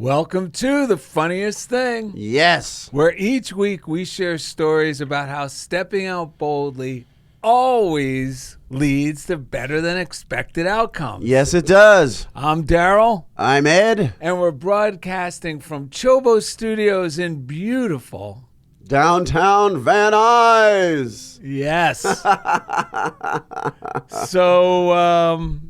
Welcome to The Funniest Thing. Yes. Where each week we share stories about how stepping out boldly always leads to better than expected outcomes. Yes, it does. I'm Darrell. I'm Ed. And we're broadcasting from CHOBO Studios in beautiful downtown Van Nuys. Yes. So,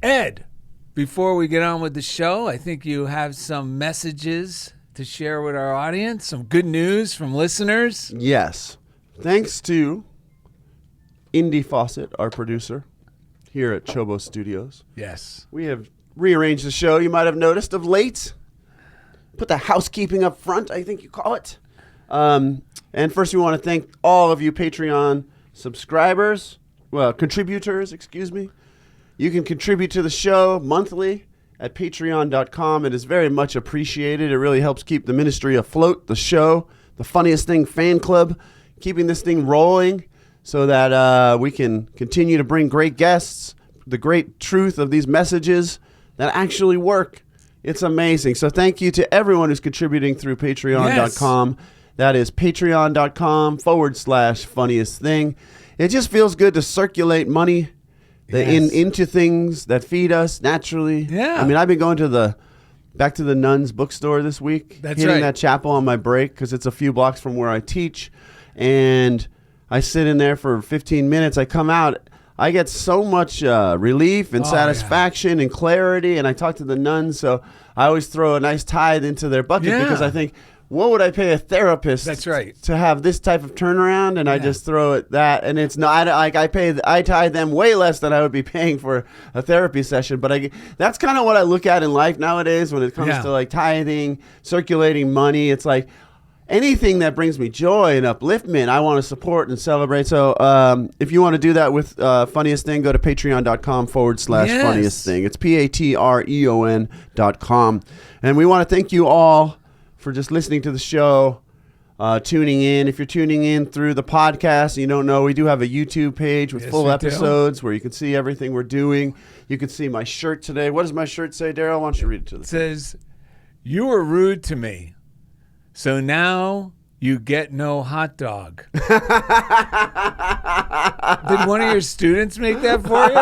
Ed, before we get on with the show, I think you have some messages to share with our audience, some good news from listeners. Yes. Thanks to Indy Fawcett, our producer, here at CHOBO Studios. Yes. We have rearranged the show, you might have noticed, of late. Put the housekeeping up front, I think you call it. And first we want to thank all of you Patreon contributors, excuse me. You can contribute to the show monthly at patreon.com. It is very much appreciated. It really helps keep the ministry afloat, the show, the Funniest Thing fan club, keeping this thing rolling so that we can continue to bring great guests, the great truth of these messages that actually work. It's amazing. So thank you to everyone who's contributing through patreon.com. Yes. That is patreon.com/funniest thing. It just feels good to circulate money into things that feed us naturally. Yeah. I mean, I've been going back to the Nuys bookstore this week. That's hitting right. that chapel on my break because it's a few blocks from where I teach. And I sit in there for 15 minutes. I come out. I get so much relief and satisfaction and clarity. And I talk to the nuns. So I always throw a nice tithe into their bucket because I think, what would I pay a therapist to have this type of turnaround? And I just throw it that. And it's not like I tithe them way less than I would be paying for a therapy session. But that's kind of what I look at in life nowadays when it comes to like tithing, circulating money. It's like anything that brings me joy and upliftment, I want to support and celebrate. So if you want to do that with Funniest Thing, go to patreon.com/funniest thing. It's patreon.com. And we want to thank you all for just listening to the show, tuning in. If you're tuning in through the podcast and you don't know, we do have a YouTube page with full episodes where you can see everything we're doing. You can see my shirt today. What does my shirt say, Darrell? Why don't you read it to us? It says, "You were rude to me, so now you get no hot dog." Did one of your students make that for you?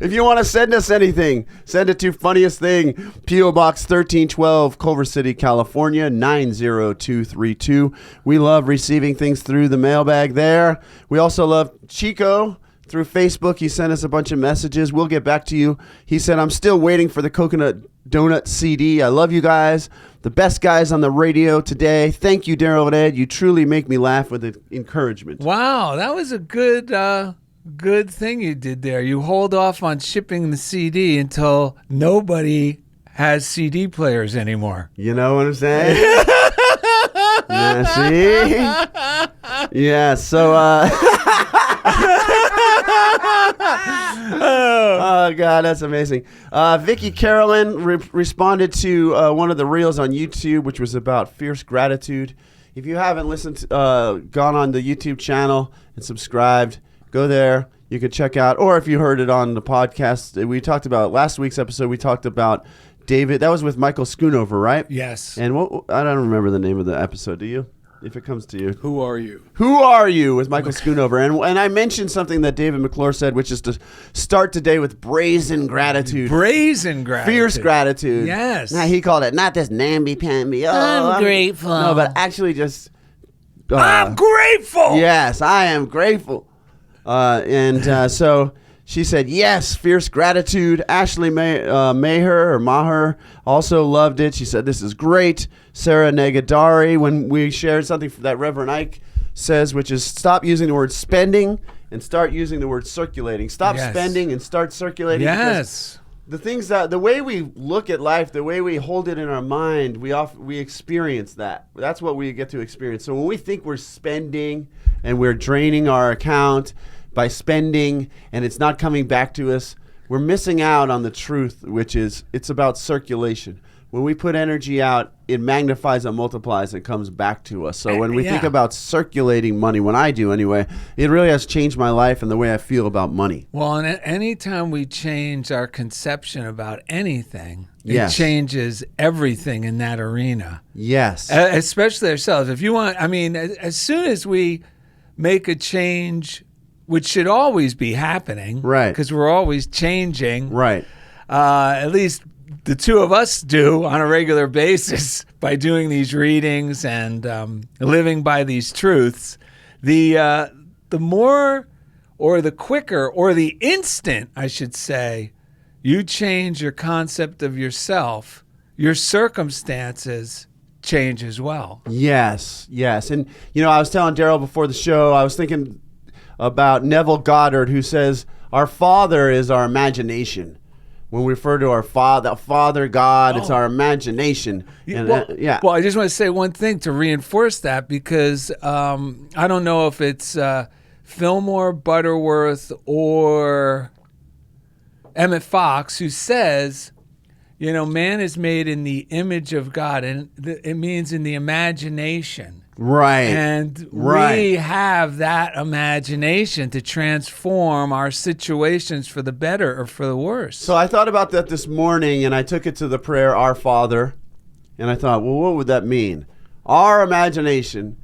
If you want to send us anything, send it to Funniest Thing, P.O. Box 1312, Culver City, California, 90232. We love receiving things through the mailbag there. We also love Chico. Through Facebook, he sent us a bunch of messages. We'll get back to you. He said, "I'm still waiting for the Coconut Donut CD. I love you guys. The best guys on the radio today. Thank you, Darrell and Ed. You truly make me laugh with encouragement." Wow, that was a good thing you did there. You hold off on shipping the CD until nobody has CD players anymore. You know what I'm saying? Yeah, see? Yeah, so... Oh, God, that's amazing. Vicky Carolyn responded to one of the reels on YouTube, which was about fierce gratitude. If you haven't gone on the YouTube channel and subscribed, go there. You can check out, or if you heard it on the podcast, we talked about last week's episode, we talked about David. That was with Michael Schoonover, right? Yes. And I don't remember the name of the episode. Do you? If it comes to you. Who are you? Who are you with Michael Schoonover. And I mentioned something that David McClure said, which is to start today with brazen gratitude. Brazen gratitude. Fierce gratitude. Yes. Now, he called it not this namby-pamby. Oh, I'm grateful. No, but actually just... I'm grateful. Yes, I am grateful. So... She said, yes, fierce gratitude. Ashley Maher also loved it. She said, this is great. Sarah Negadari, when we shared something that Reverend Ike says, which is stop using the word spending and start using the word circulating. Stop spending and start circulating. Yes. The way we look at life, the way we hold it in our mind, we experience that. That's what we get to experience. So when we think we're spending and we're draining our account by spending and it's not coming back to us, we're missing out on the truth, which is it's about circulation. when we put energy out, it magnifies and multiplies and comes back to us. So when we think about circulating money, when I do anyway, it really has changed my life and the way I feel about money. Well, and anytime we change our conception about anything, Yes. it changes everything in that arena. Yes. Especially ourselves. If you want, I mean, as soon as we make a change, which should always be happening, Right. Because we're always changing, Right. At least the two of us do on a regular basis by doing these readings and living by these truths. The more, or the quicker, or the instant, I should say, you change your concept of yourself, your circumstances change as well. Yes, yes. And, I was telling Darrell before the show, I was thinking about Neville Goddard, who says, our Father is our imagination. When we refer to our Father God, it's our imagination. And, Well, I just want to say one thing to reinforce that, because I don't know if it's Fillmore, Butterworth, or Emmett Fox who says, man is made in the image of God, and it means in the imagination. Right. And we have that imagination to transform our situations for the better or for the worse. So I thought about that this morning, and I took it to the prayer, Our Father, and I thought, well, what would that mean? Our imagination,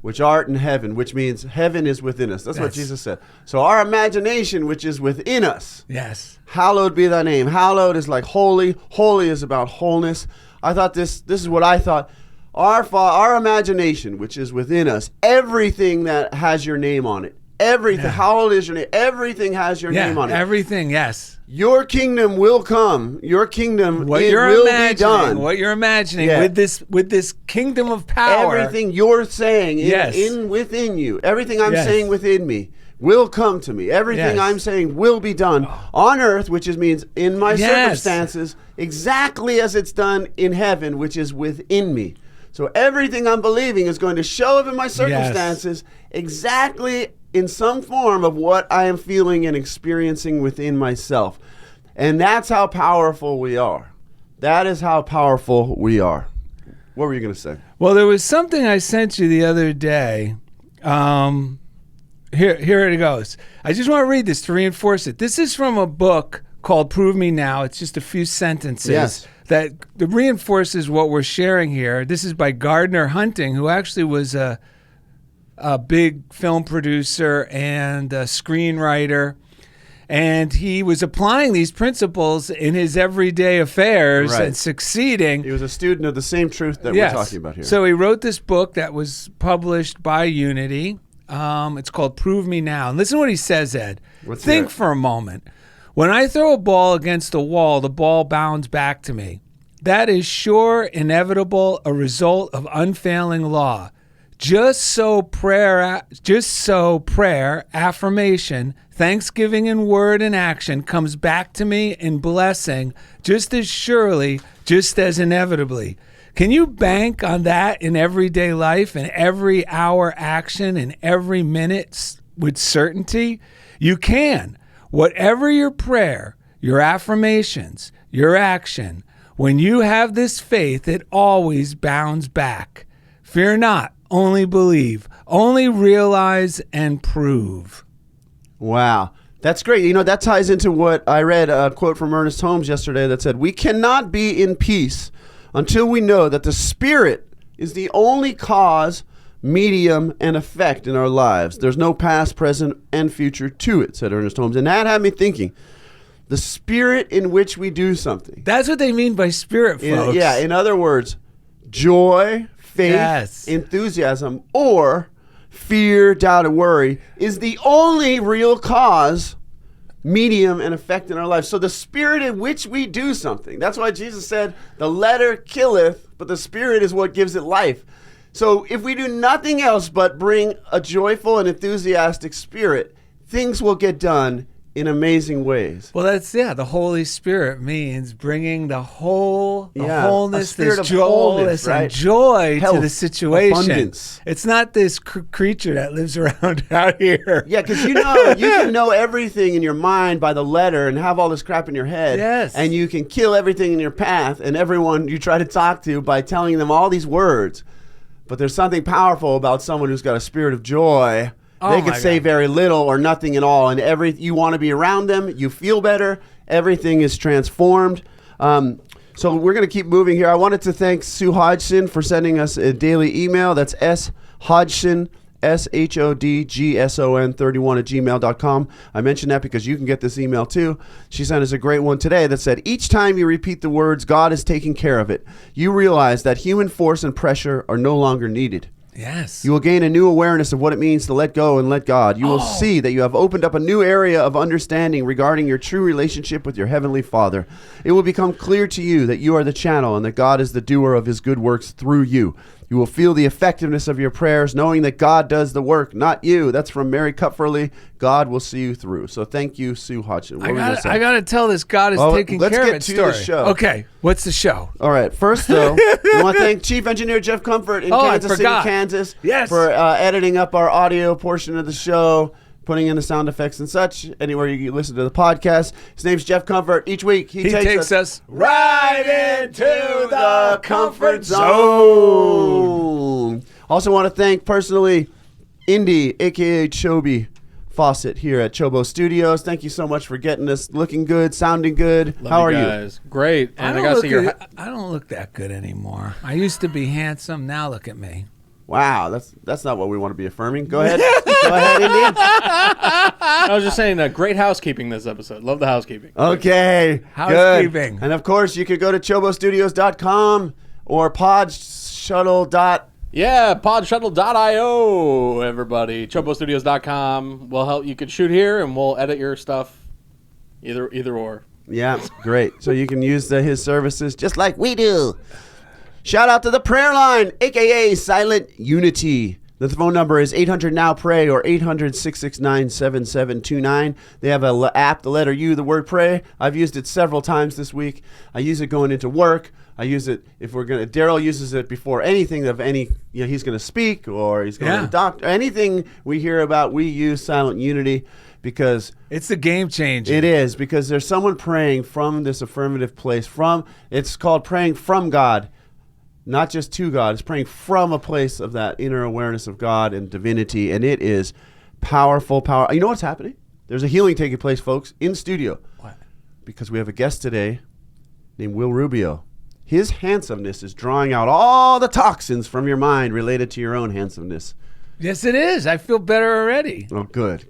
which art in heaven, which means heaven is within us. That's what Jesus said. So our imagination, which is within us. Yes. Hallowed be thy name. Hallowed is like holy. Holy is about wholeness. I thought this is what I thought. Our imagination, which is within us, everything that has your name on it, everything, hallowed is your name, everything has your name on it. Everything, yes. Your kingdom will come. Your kingdom will be done. What you're imagining with this kingdom of power. Everything you're saying within you, everything I'm saying within me will come to me. Everything I'm saying will be done on earth, which means in my circumstances, exactly as it's done in heaven, which is within me. So everything I'm believing is going to show up in my circumstances exactly in some form of what I am feeling and experiencing within myself. And that's how powerful we are. That is how powerful we are. What were you going to say? Well, there was something I sent you the other day. Here it goes. I just want to read this to reinforce it. This is from a book called Prove Me Now. It's just a few sentences that reinforces what we're sharing here. This is by Gardner Hunting, who actually was a big film producer and a screenwriter. And he was applying these principles in his everyday affairs and succeeding. He was a student of the same truth that we're talking about here. So he wrote this book that was published by Unity. It's called Prove Me Now. And listen to what he says, Ed. Think for a moment. When I throw a ball against a wall, the ball bounds back to me. That is sure, inevitable, a result of unfailing law. Just so prayer, affirmation, thanksgiving in word and action comes back to me in blessing, just as surely, just as inevitably. Can you bank on that in everyday life, in every hour action, in every minute with certainty? You can. Whatever your prayer, your affirmations, your action, when you have this faith, it always bounds back. Fear not, only believe, only realize and prove. Wow. That's great. That ties into what I read, a quote from Ernest Holmes yesterday that said, we cannot be in peace until we know that the Spirit is the only cause, medium, and effect in our lives. There's no past, present, and future to it, said Ernest Holmes. And that had me thinking, the spirit in which we do something. That's what they mean by spirit, folks. In other words, joy, faith, enthusiasm, or fear, doubt, and worry is the only real cause, medium, and effect in our lives. So the spirit in which we do something. That's why Jesus said, the letter killeth, but the spirit is what gives it life. So if we do nothing else but bring a joyful and enthusiastic spirit, things will get done in amazing ways. Well, the Holy Spirit means bringing the wholeness, spirit this of wholeness, and right? joy Health, to the situation. abundance. It's not this creature that lives around out here. Yeah, because you can know everything in your mind by the letter and have all this crap in your head. Yes. And you can kill everything in your path and everyone you try to talk to by telling them all these words. But there's something powerful about someone who's got a spirit of joy. They can say very little or nothing at all, and you want to be around them. You feel better. Everything is transformed. So we're going to keep moving here. I wanted to thank Sue Hodgson for sending us a daily email. That's S. Hodgson, SHODGSON 31@gmail.com. I mentioned that because you can get this email too. She sent us a great one today that said, each time you repeat the words, God is taking care of it, you realize that human force and pressure are no longer needed. Yes. You will gain a new awareness of what it means to let go and let God. You will see that you have opened up a new area of understanding regarding your true relationship with your Heavenly Father. It will become clear to you that you are the channel and that God is the doer of His good works through you. You will feel the effectiveness of your prayers, knowing that God does the work, not you. That's from Mary Cupferley. God will see you through. So thank you, Sue Hodgson. I got to tell this God is taking care of it story. Let's get to the show. Okay, what's the show? All right. First, though, we want to thank Chief Engineer Jeff Comfort in Kansas City, Kansas, for editing up our audio portion of the show, putting in the sound effects and such, anywhere you listen to the podcast. His name's Jeff Comfort. Each week, he takes us right into the comfort zone. Also want to thank, personally, Indy, a.k.a. Choby Fawcett here at CHOBO Studios. Thank you so much for getting us looking good, sounding good. How are you? Great. And I got to see your... I don't look that good anymore. I used to be handsome. Now look at me. Wow, that's not what we want to be affirming. Go ahead. Go ahead, Indy. I was just saying, great housekeeping this episode. Love the housekeeping. Okay. Housekeeping. Good. And of course, you could go to chobostudios.com or PodShuttle. Yeah, PodShuttle.io, everybody. CHOBOstudios.com will help. You can shoot here, and we'll edit your stuff. Either or. Yeah, great. So you can use his services just like we do. Shout out to the prayer line, a.k.a. Silent Unity. The phone number is 800-NOW-PRAY or 800-669-7729. They have an app, the letter U, the word pray. I've used it several times this week. I use it going into work. I use it Darrell uses it before anything of any, he's going to speak or he's going to the doctor. Anything we hear about, we use Silent Unity because it's a game changer. It is, because there's someone praying from this affirmative place. It's called praying from God. Not just to God, it's praying from a place of that inner awareness of God and divinity, and it is powerful. You know what's happening? There's a healing taking place, folks, in studio. What? Because we have a guest today named Will Rubio. His handsomeness is drawing out all the toxins from your mind related to your own handsomeness. Yes, it is. I feel better already. Oh, good.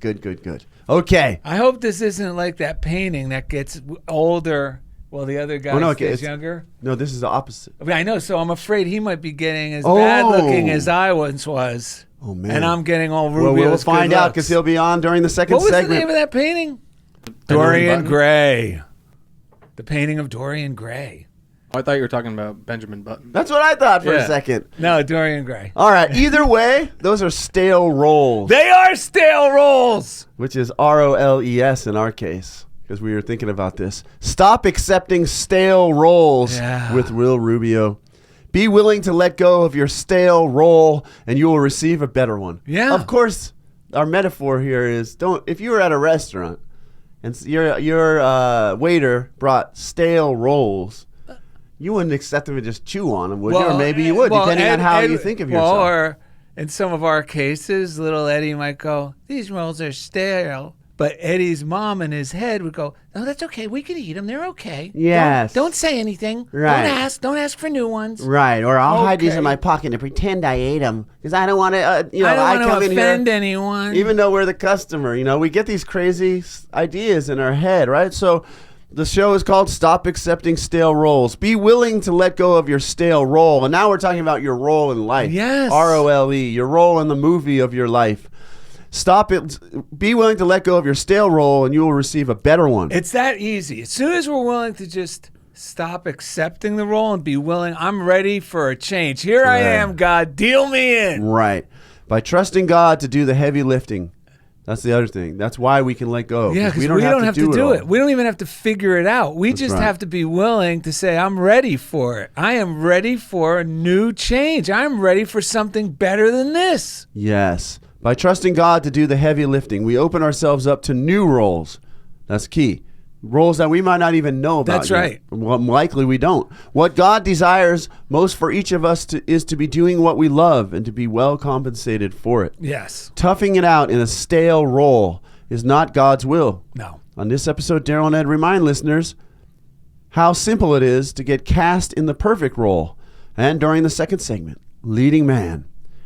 Okay. I hope this isn't like that painting that gets older. Well, the other guy is younger. No, this is the opposite. I mean, I know, so I'm afraid he might be getting as bad looking as I once was. Oh, man. And I'm getting all Rubio's. Well, we'll find out because he'll be on during the second segment. What was the name of that painting? Dorian Gray. The painting of Dorian Gray. Oh, I thought you were talking about Benjamin Button. That's what I thought for a second. No, Dorian Gray. All right. Either way, those are stale rolls. They are stale rolls. Which is ROLES in our case, because we were thinking about this. Stop accepting stale rolls with Will Rubio. Be willing to let go of your stale roll, and you will receive a better one. Yeah. Of course, our metaphor here is if you were at a restaurant and your waiter brought stale rolls, you wouldn't accept them and just chew on them, would you? Or maybe you would, depending on how you think of yourself. Or in some of our cases, little Eddie might go, "These rolls are stale." But Eddie's mom in his head would go, "No, that's okay. We can eat them. They're okay. Yes. Don't say anything. Right. Don't ask for new ones." Right. Or I'll hide these in my pocket and pretend I ate them because I don't want to. I don't want to offend anyone. Even though we're the customer, we get these crazy ideas in our head, right? So the show is called "Stop Accepting Stale Rolls." Be willing to let go of your stale roll, and now we're talking about your role in life. Yes. ROLE. Your role in the movie of your life. Stop it. Be willing to let go of your stale roll, and you will receive a better one. It's that easy. As soon as we're willing to just stop accepting the role and be willing, I'm ready for a change. Here I am, God. Deal me in. Right. By trusting God to do the heavy lifting. That's the other thing. That's why we can let go. Yeah, 'cause because we don't have to do it. all. We don't even have to figure it out. We just right. have to be willing to say, I'm ready for it. I am ready for a new change. I'm ready for something better than this. Yes. By trusting God to do the heavy lifting, we open ourselves up to new roles. That's key. Roles that we might not even know about. That's right. Well, likely we don't. What God desires most for each of us is to be doing what we love and to be well compensated for it. Yes. Toughing it out in a stale role is not God's will. No. On this episode, Darrell and Ed remind listeners how simple it is to get cast in the perfect role. And during the second segment, leading man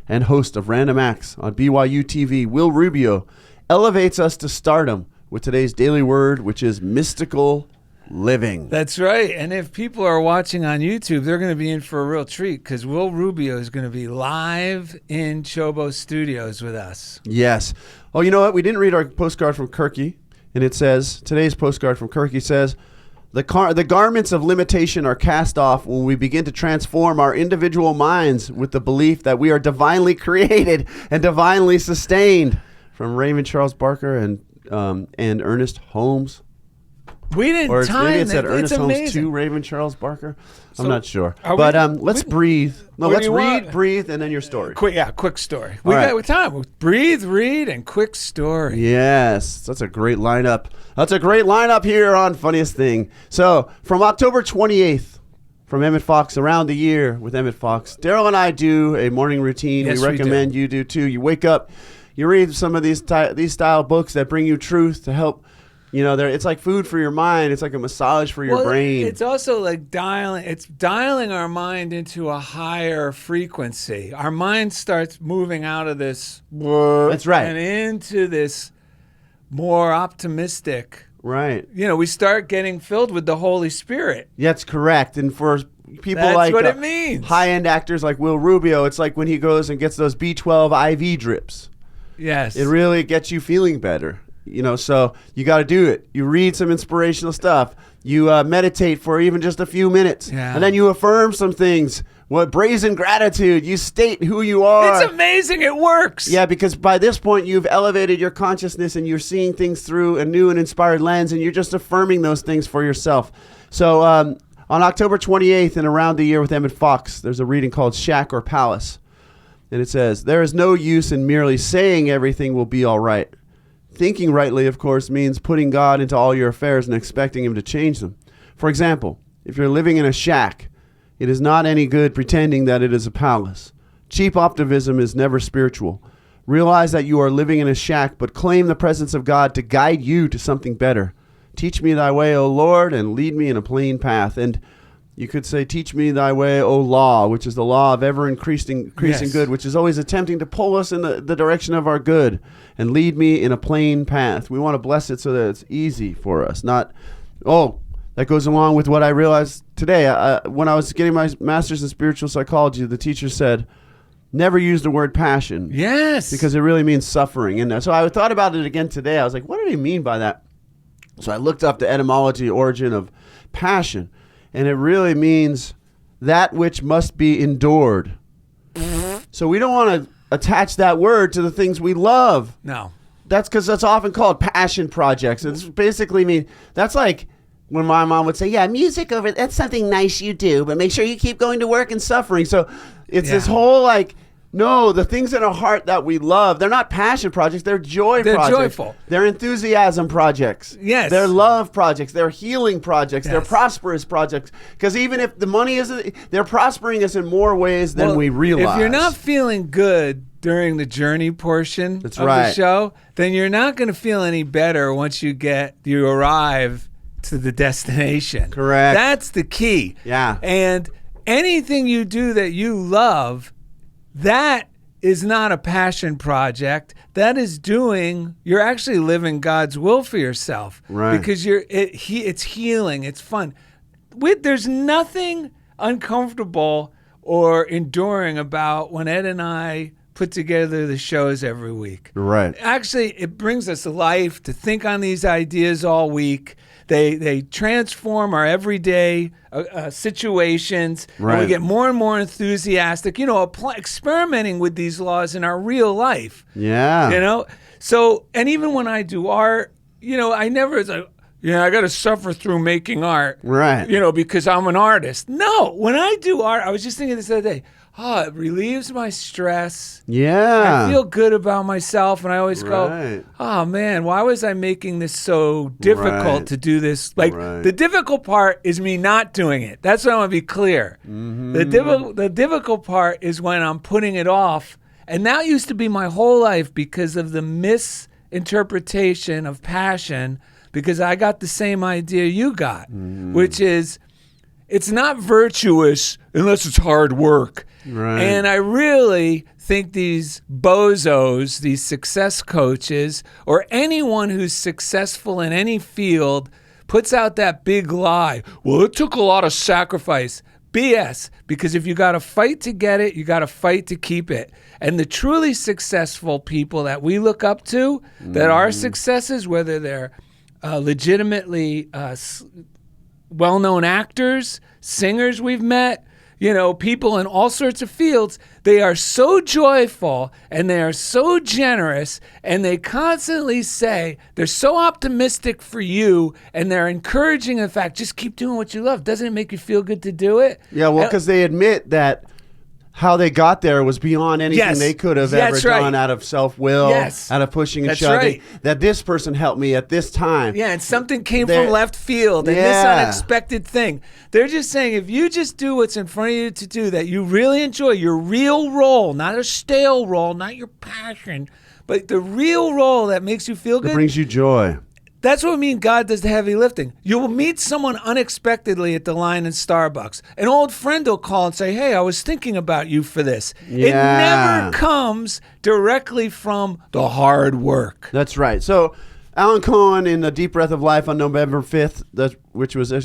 and host of Random Acts on BYUtv, Will Rubio, elevates us to stardom with today's daily word, which is mystical living. That's right. And if people are watching on YouTube, they're going to be in for a real treat because Will Rubio is going to be live in CHOBO Studios with us. Yes. Oh, you know what? We didn't read our postcard from Kirky, and it says, today's postcard from Kirky says, the garments of limitation are cast off when we begin to transform our individual minds with the belief that we are divinely created and divinely sustained. From Raymond Charles Barker and Ernest Holmes. We didn't Or time maybe it said it. Ernest It's Holmes amazing. to Raymond Charles Barker. So I'm not sure. are But we- let's breathe. No, what let's do you read, want? breathe, and then your story. Quick story. We All got right. with time. Breathe, read, and quick story. Yes, that's a great lineup. That's a great lineup here on Funniest Thing. So, from October 28th, from Emmett Fox, Around the Year with Emmett Fox, Darrell and I do a morning routine. Yes, we we recommend do. you do too. You wake up, you read some of these style books that bring you truth to help. You know, it's like food for your mind. It's like a massage for your brain. It's also like dialing our mind into a higher frequency. Our mind starts moving out of this. That's right. And into this more optimistic. Right. You know, we start getting filled with the Holy Spirit. That's correct. And for people That's like what it means. high-end actors like Will Rubio, it's like when he goes and gets those B12 IV drips. Yes. It really gets you feeling better. You know, so you got to do it. You read some inspirational stuff. You meditate for even just a few minutes. Yeah. And then you affirm some things. Brazen gratitude. You state who you are. It's amazing. It works. Yeah, because by this point, you've elevated your consciousness and you're seeing things through a new and inspired lens, and you're just affirming those things for yourself. So on October 28th and Around the Year with Emmett Fox, there's a reading called Shack or Palace. And it says, there is no use in merely saying everything will be all right. Thinking rightly, of course, means putting God into all your affairs and expecting him to change them. For example, if you're living in a shack, it is not any good pretending that it is a palace. Cheap optimism is never spiritual. Realize that you are living in a shack, but claim the presence of God to guide you to something better. Teach me thy way, O Lord, and lead me in a plain path. And you could say, teach me thy way, O law, which is the law of ever increasing Yes. good, which is always attempting to pull us in the direction of our good, and lead me in a plain path. We want to bless it so that it's easy for us, not, that goes along with what I realized today. When I was getting my master's in spiritual psychology, the teacher said, never use the word passion. Yes. Because it really means suffering. And so I thought about it again today. I was like, what do they mean by that? So I looked up the etymology, origin of passion. And it really means that which must be endured. So we don't want to attach that word to the things we love. No. That's because that's often called passion projects. It's basically that's like when my mom would say, yeah, music that's something nice you do, but make sure you keep going to work and suffering. So it's this whole no, the things in our heart that we love, they're not passion projects. They're joy They're projects. joyful. They're enthusiasm projects. Yes. They're love projects. They're healing projects. They're Yes. prosperous projects. Because even if the money isn't, they're prospering us in more ways than Well, we realize. If you're not feeling good during the journey portion That's of the right. show, then you're not going to feel any better once you arrive to the destination. Correct. That's the key. Yeah. And anything you do that you love, that is not a passion project. That is you're actually living God's will for yourself. Right. Because it's healing, it's fun. There's nothing uncomfortable or enduring about when Ed and I put together the shows every week. Right. Actually, it brings us life to think on these ideas all week, They transform our everyday situations. Right. And we get more and more enthusiastic, experimenting with these laws in our real life. Yeah. So, and even when I do art, I never, it's like, I got to suffer through making art. Right. Because I'm an artist. No, when I do art, I was just thinking this other day, it relieves my stress. Yeah. I feel good about myself, and I always go, Right. oh, man, why was I making this so difficult Right. to do this? Like, Right. the difficult part is me not doing it. That's what I want to be clear. Mm-hmm. The difficult part is when I'm putting it off, and that used to be my whole life because of the misinterpretation of passion, because I got the same idea you got, which is it's not virtuous unless it's hard work. Right. And I really think these bozos, these success coaches, or anyone who's successful in any field puts out that big lie. Well, it took a lot of sacrifice. BS, because if you got to fight to get it, you got to fight to keep it. And the truly successful people that we look up to, that are successes, whether they're legitimately well-known actors, singers we've met, people in all sorts of fields, they are so joyful and they are so generous, and they constantly say they're so optimistic for you, and they're encouraging, in fact, just keep doing what you love. Doesn't it make you feel good to do it? Yeah, well, because they admit that how they got there was beyond anything they could have ever done out of self-will, out of pushing and shoving. That this person helped me at this time. Yeah, and something came from left field, and this unexpected thing. They're just saying, if you just do what's in front of you to do, that you really enjoy, your real role, not a stale role, not your passion, but the real role that makes you feel good. It brings you joy. That's what I mean God does the heavy lifting. You will meet someone unexpectedly at the line in Starbucks. An old friend will call and say, hey, I was thinking about you for this. Yeah. It never comes directly from the hard work. That's right. So Alan Cohen in A Deep Breath of Life on November 5th,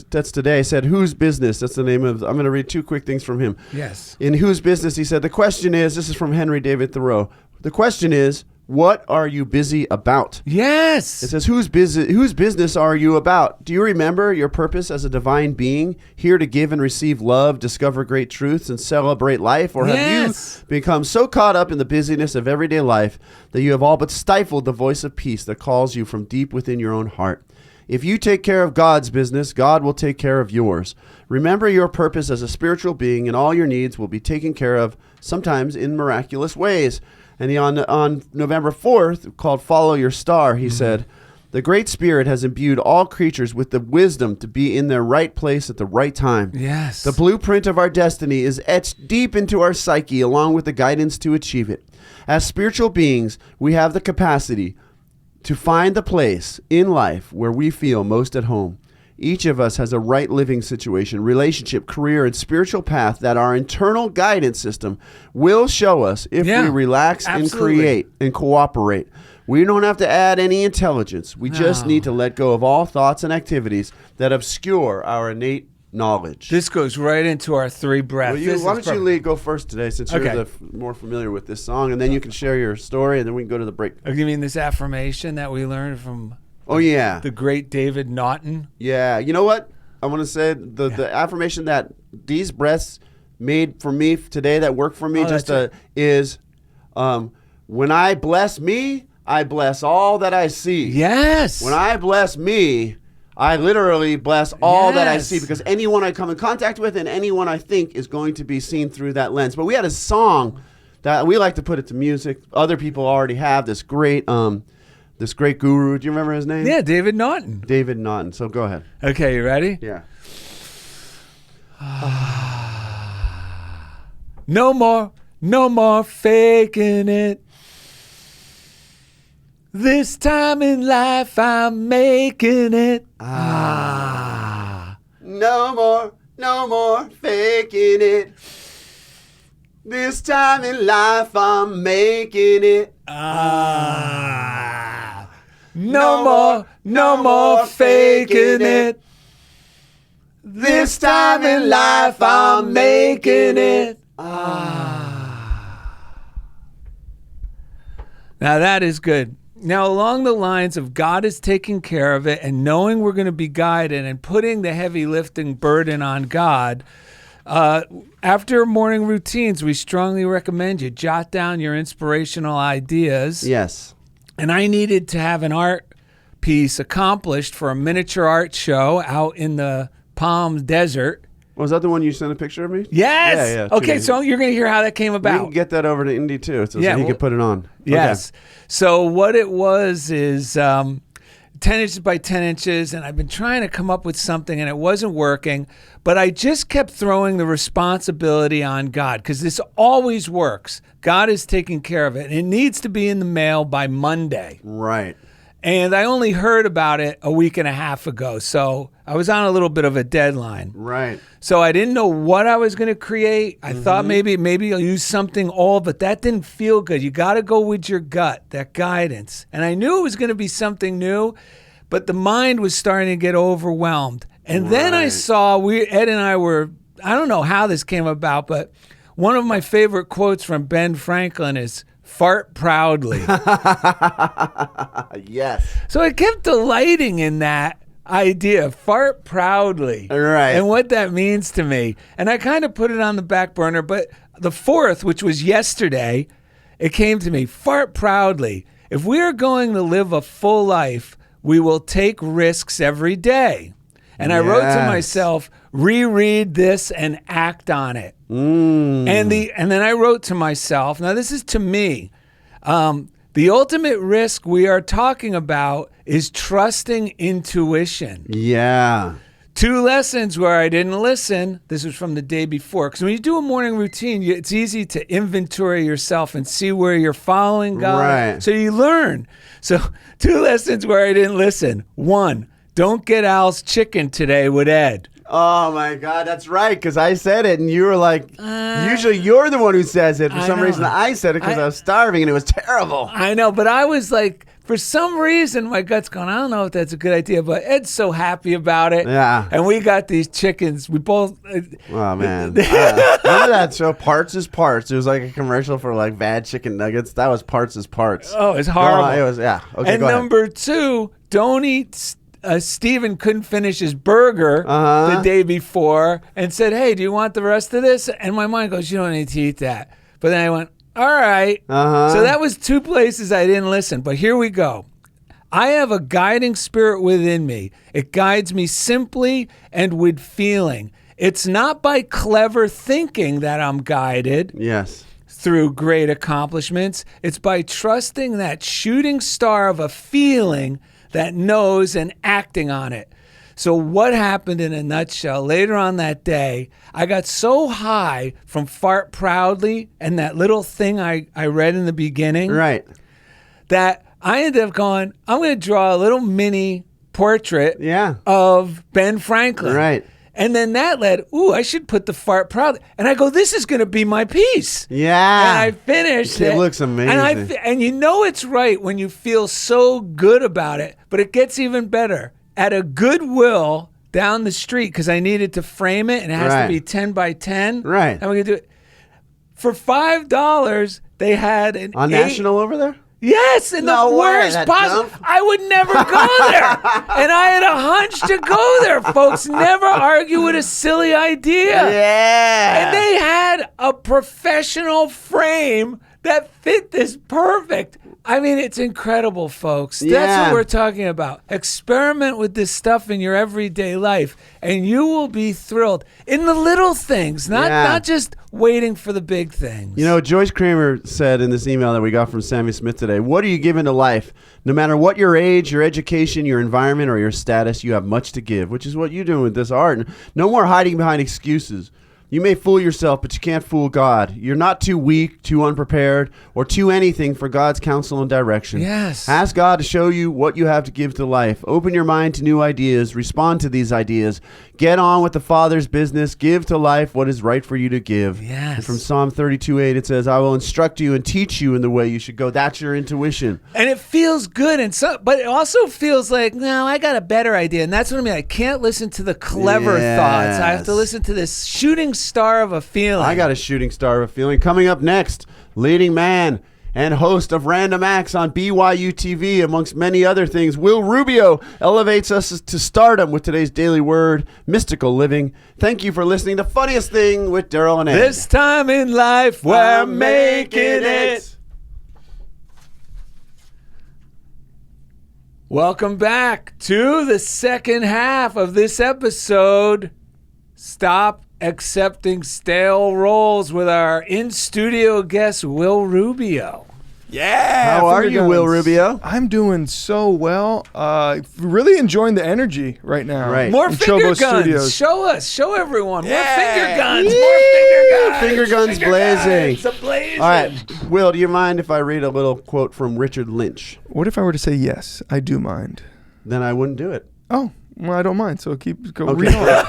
that's today, said, whose business? That's the name of, I'm going to read two quick things from him. Yes. In whose business, he said, the question is, this is from Henry David Thoreau, the question is, what are you busy about? Yes. It says, whose business are you about? Do you remember your purpose as a divine being, here to give and receive love, discover great truths, and celebrate life? Or have you become so caught up in the busyness of everyday life that you have all but stifled the voice of peace that calls you from deep within your own heart? If you take care of God's business, God will take care of yours. Remember your purpose as a spiritual being, and all your needs will be taken care of, sometimes in miraculous ways. And on November 4th, called Follow Your Star, he said, the Great Spirit has imbued all creatures with the wisdom to be in their right place at the right time. Yes. The blueprint of our destiny is etched deep into our psyche, along with the guidance to achieve it. As spiritual beings, we have the capacity to find the place in life where we feel most at home. Each of us has a right living situation, relationship, career, and spiritual path that our internal guidance system will show us if we relax and create and cooperate. We don't have to add any intelligence. We just need to let go of all thoughts and activities that obscure our innate knowledge. This goes right into our three breaths. Why don't you go first today, since you're more familiar with this song, and then you can share your story, and then we can go to the break. You mean this affirmation that we learned from... the great David Naughton. Yeah. You know what? I want to say the affirmation that these breaths made for me today, that worked for me, is when I bless me, I bless all that I see. Yes. When I bless me, I literally bless all that I see, because anyone I come in contact with and anyone I think is going to be seen through that lens. But we had a song that we like to put it to music. Other people already have this great guru. Do you remember his name? Yeah, David Naughton. David Naughton. So go ahead. Okay, you ready? Yeah. No more faking it. This time in life I'm making it. No more faking it. This time in life I'm making it. No more faking it. This time in life I'm making it. Now that is good. Now, along the lines of God is taking care of it and knowing we're going to be guided and putting the heavy lifting burden on God, after morning routines, we strongly recommend you jot down your inspirational ideas. Yes. And I needed to have an art piece accomplished for a miniature art show out in the Palm Desert. Was that the one you sent a picture of me? Yes. Yeah. Okay, so you're going to hear how that came We about. can get that over to Indy too, so he could put it on. Yes. Okay. So what it was is 10 inches by 10 inches, and I've been trying to come up with something, and it wasn't working. But I just kept throwing the responsibility on God, because this always works. God is taking care of it, and it needs to be in the mail by Monday. Right. And I only heard about it a week and a half ago, so I was on a little bit of a deadline. Right. So I didn't know what I was going to create. I thought maybe I'll use something old, but that didn't feel good. You got to go with your gut, that guidance. And I knew it was going to be something new, but the mind was starting to get overwhelmed. And then I saw, Ed and I were, I don't know how this came about, but one of my favorite quotes from Ben Franklin is, "Fart proudly." Yes. So I kept delighting in that idea, fart proudly. Right. And what that means to me. And I kind of put it on the back burner, but the 4th, which was yesterday, it came to me, fart proudly. If we are going to live a full life, we will take risks every day. And I wrote to myself, reread this and act on it. And then I wrote to myself, now this is to me, the ultimate risk we are talking about is trusting intuition. Yeah. 2 lessons where I didn't listen. This was from the day before. Because when you do a morning routine, it's easy to inventory yourself and see where you're following God. Right. So you learn. So 2 lessons where I didn't listen. 1, don't get Al's chicken today with Ed. Oh my God, that's right, because I said it and you were like, usually you're the one who says it. For some reason I said it because I was starving and it was terrible. I know, but I was like, for some reason my gut's going, I don't know if that's a good idea, but Ed's so happy about it. Yeah. And we got these chickens. We both... Oh man. Remember that show, Parts is Parts? It was like a commercial for like bad chicken nuggets. That was Parts is Parts. Oh, it's horrible. It was, yeah. Okay, and go number 2, don't eat... Steven couldn't finish his burger the day before and said, hey, do you want the rest of this? And my mind goes, you don't need to eat that. But then I went, all right. So that was 2 places I didn't listen. But here we go. I have a guiding spirit within me. It guides me simply and with feeling. It's not by clever thinking that I'm guided. Yes. Through great accomplishments. It's by trusting that shooting star of a feeling that knows and acting on it. So what happened in a nutshell? Later on that day, I got so high from fart proudly and that little thing I read in the beginning. Right. That I ended up going, I'm going to draw a little mini portrait of Ben Franklin. Right. And then that led, I should put the fart proudly. And I go, this is going to be my piece. Yeah. And I finished it. It looks amazing. And you know it's right when you feel so good about it, but it gets even better. At a Goodwill down the street, because I needed to frame it, and it has to be 10 by 10. Right. And we're going to do it. For $5, they had an On National over there? Yes, and the worst possible. I would never go there. And I had a hunch to go there, folks. Never argue with a silly idea. Yeah. And they had a professional frame that fit this perfect. I mean, it's incredible, folks. That's what we're talking about. Experiment with this stuff in your everyday life, and you will be thrilled in the little things, not just waiting for the big things. You know, Joyce Kramer said in this email that we got from Sammy Smith today, what are you giving to life? No matter what your age, your education, your environment, or your status, you have much to give, which is what you're doing with this art. No more hiding behind excuses. You may fool yourself, but you can't fool God. You're not too weak, too unprepared, or too anything for God's counsel and direction. Yes. Ask God to show you what you have to give to life. Open your mind to new ideas. Respond to these ideas. Get on with the Father's business. Give to life what is right for you to give. Yes. And from Psalm 32:8, it says, I will instruct you and teach you in the way you should go. That's your intuition. And it feels good, but it also feels like, no, I got a better idea. And that's what I mean. I can't listen to the clever thoughts. I have to listen to this shooting star of a feeling. I got a shooting star of a feeling. Coming up next, leading man and host of Random Acts on BYUtv, amongst many other things. Will Rubio elevates us to stardom with today's daily word, mystical living. Thank you for listening to Funniest Thing with Darrell and Ed. This time in life, we're making it. Welcome back to the second half of this episode. Stop accepting stale roles with our in-studio guest, Will Rubio. Yeah. How are you, Will Rubio? I'm doing so well. Really enjoying the energy right now. Right. More in finger CHOBO guns. Studios. Show everyone. Yeah. More finger guns. Woo! More finger guns. Finger guns blazing. Guns a-blazing. All right, Will, do you mind if I read a little quote from Richard Lynch? What if I were to say yes? I do mind. Then I wouldn't do it. Oh, well, I don't mind. So go Okay. read on.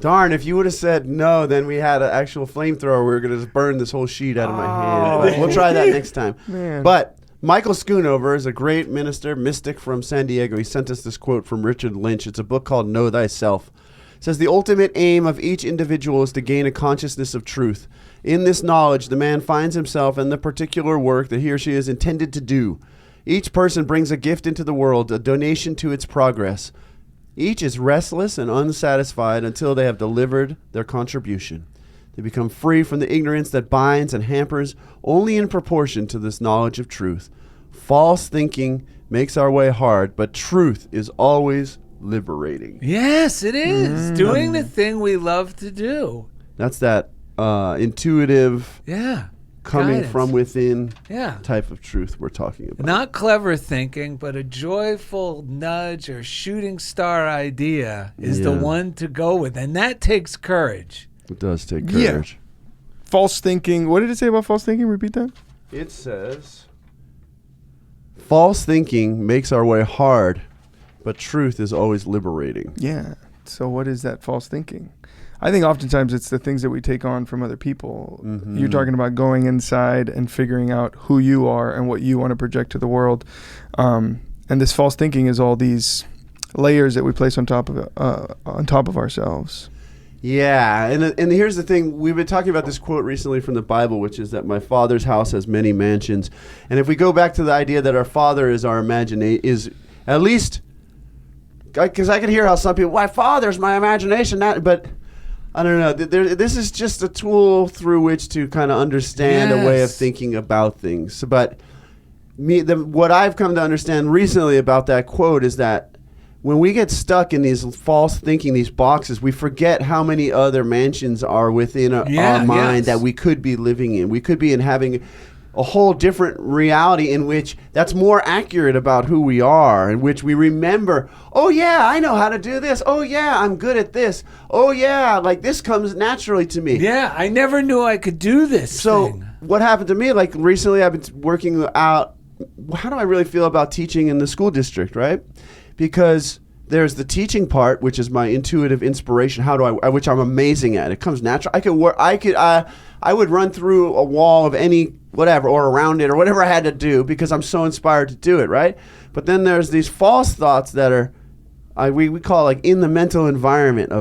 Darn, if you would have said no, then we had an actual flamethrower. We were going to just burn this whole sheet out of my hand. But we'll try that next time. Man. But Michael Schoonover is a great minister, mystic from San Diego. He sent us this quote from Richard Lynch. It's a book called Know Thyself. It says, the ultimate aim of each individual is to gain a consciousness of truth. In this knowledge, the man finds himself in the particular work that he or she is intended to do. Each person brings a gift into the world, a donation to its progress. Each is restless and unsatisfied until they have delivered their contribution. They become free from the ignorance that binds and hampers only in proportion to this knowledge of truth. False thinking makes our way hard, but truth is always liberating. Yes, it is. Doing the thing we love to do. That's that intuitive, Yeah. coming Guidance. from within Yeah. type of truth we're talking about. Not clever thinking, but a joyful nudge or shooting star idea is the Yeah. one to go with. And that takes courage. It does take Yeah. courage. False thinking. What did it say about false thinking? Repeat that. It says, false thinking makes our way hard, but truth is always liberating. Yeah. So what is that false thinking? I think oftentimes it's the things that we take on from other people. Mhm. You're talking about going inside and figuring out who you are and what you want to project to the world. And this false thinking is all these layers that we place on top of ourselves. Yeah, and here's the thing. We've been talking about this quote recently from the Bible, which is that my Father's house has many mansions. And if we go back to the idea that our Father is our imagination, is at least, because I can hear how some people, my Father's my imagination, but I don't know. This is just a tool through which to kind of understand a way of Yes. thinking about things. But what I've come to understand recently about that quote is that when we get stuck in these false thinking, these boxes, we forget how many other mansions are within our mind that we could be living in. We could be having a whole different reality in which that's more accurate about who we are, in which we remember, oh yeah, I know how to do this. Oh yeah, I'm good at this. Oh yeah, like this comes naturally to me. Yeah, I never knew I could do this So thing. what happened to me, like recently I've been working out, how do I really feel about teaching in the school district, right? Because there's the teaching part, which is my intuitive inspiration. Which I'm amazing at. It comes natural. I would run through a wall of any whatever, or around it, or whatever I had to do because I'm so inspired to do it, right? But then there's these false thoughts that are, we call like in the mental environment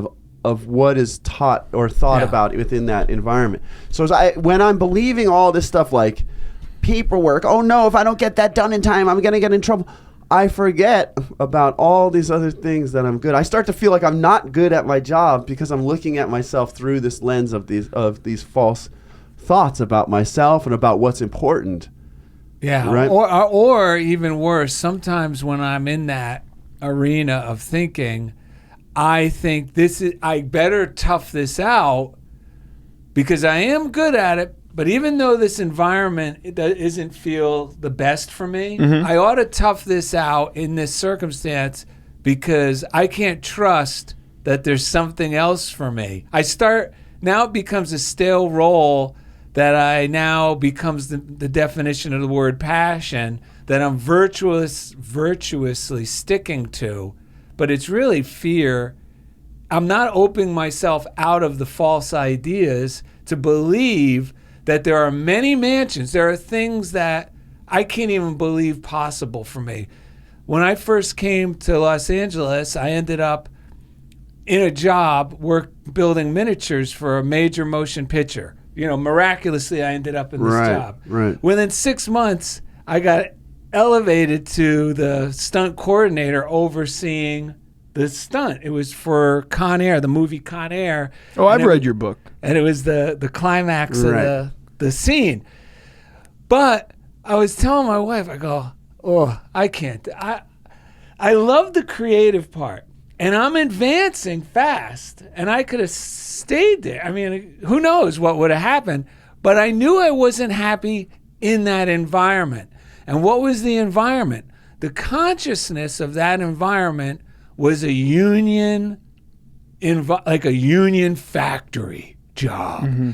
of what is taught or thought about within that environment. So when I'm believing all this stuff like paperwork, oh no, if I don't get that done in time, I'm gonna get in trouble. I forget about all these other things that I'm good. I start to feel like I'm not good at my job because I'm looking at myself through this lens of these false thoughts about myself and about what's important. Yeah, Right. or even worse, sometimes when I'm in that arena of thinking, I think I better tough this out because I am good at it. But even though this environment isn't feel the best for me, I ought to tough this out in this circumstance because I can't trust that there's something else for me. Now it becomes a stale role that I now becomes the definition of the word passion that I'm virtuously sticking to. But it's really fear. I'm not opening myself out of the false ideas to believe that there are many mansions. There are things that I can't even believe possible for me. When I first came to Los Angeles, I ended up in a job building miniatures for a major motion picture. miraculously I ended up in this job. Right. Within 6 months, I got elevated to the stunt coordinator overseeing the stunt. It was for Con Air, the movie Con Air. Oh, I've read your book. And it was the climax of the scene. But I was telling my wife, I go, oh, I can't. I love the creative part. And I'm advancing fast. And I could have stayed there. I mean, who knows what would have happened. But I knew I wasn't happy in that environment. And what was the environment? The consciousness of that environment was a union, like a union factory job. Mm-hmm.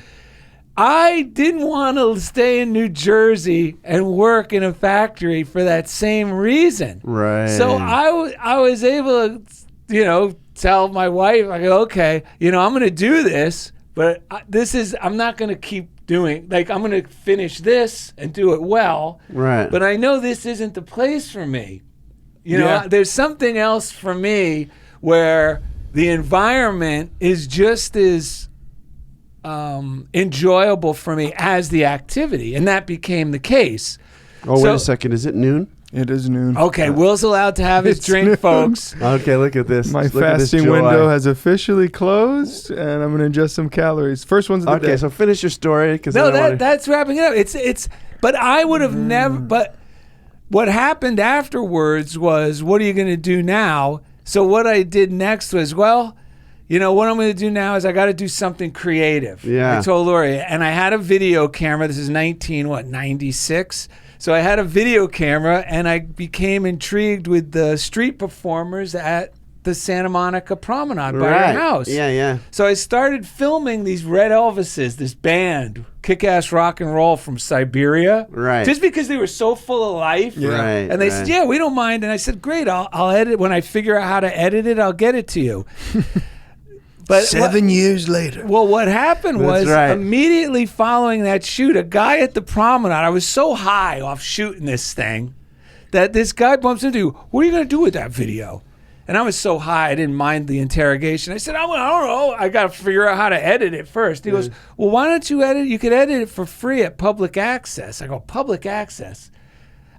I didn't want to stay in New Jersey and work in a factory for that same reason. Right. So I was able to, tell my wife, I go, okay, I'm going to do this, but I'm not going to keep doing, I'm going to finish this and do it well. Right. But I know this isn't the place for me. There's something else for me where the environment is just as enjoyable for me as the activity, and that became the case. Oh, wait a second. Is it noon? It is noon. Okay, Will's allowed to have his drink, noon. folks. Okay, look at this. My fasting window has officially closed, and I'm going to adjust some calories. First one's of the day. Okay, so finish your story. That's wrapping it up. But I would have never. But what happened afterwards was, what are you going to do now? So what I did next was, what I'm going to do now is I got to do something creative. Yeah. I told Lori, and I had a video camera. This is 96. So I had a video camera, and I became intrigued with the street performers at the Santa Monica Promenade by our house. Yeah. So I started filming these Red Elvises, this band, kick-ass rock and roll from Siberia. Right. Just because they were so full of life. Yeah. Right, And they said, yeah, we don't mind. And I said, great, I'll edit. When I figure out how to edit it, I'll get it to you. But 7 years later. Well, what happened was immediately following that shoot, a guy at the promenade, I was so high off shooting this thing that this guy bumps into, what are you going to do with that video? And I was so high, I didn't mind the interrogation. I said, I don't know. I got to figure out how to edit it first. He goes, well, why don't you edit? You could edit it for free at Public Access. I go, Public Access?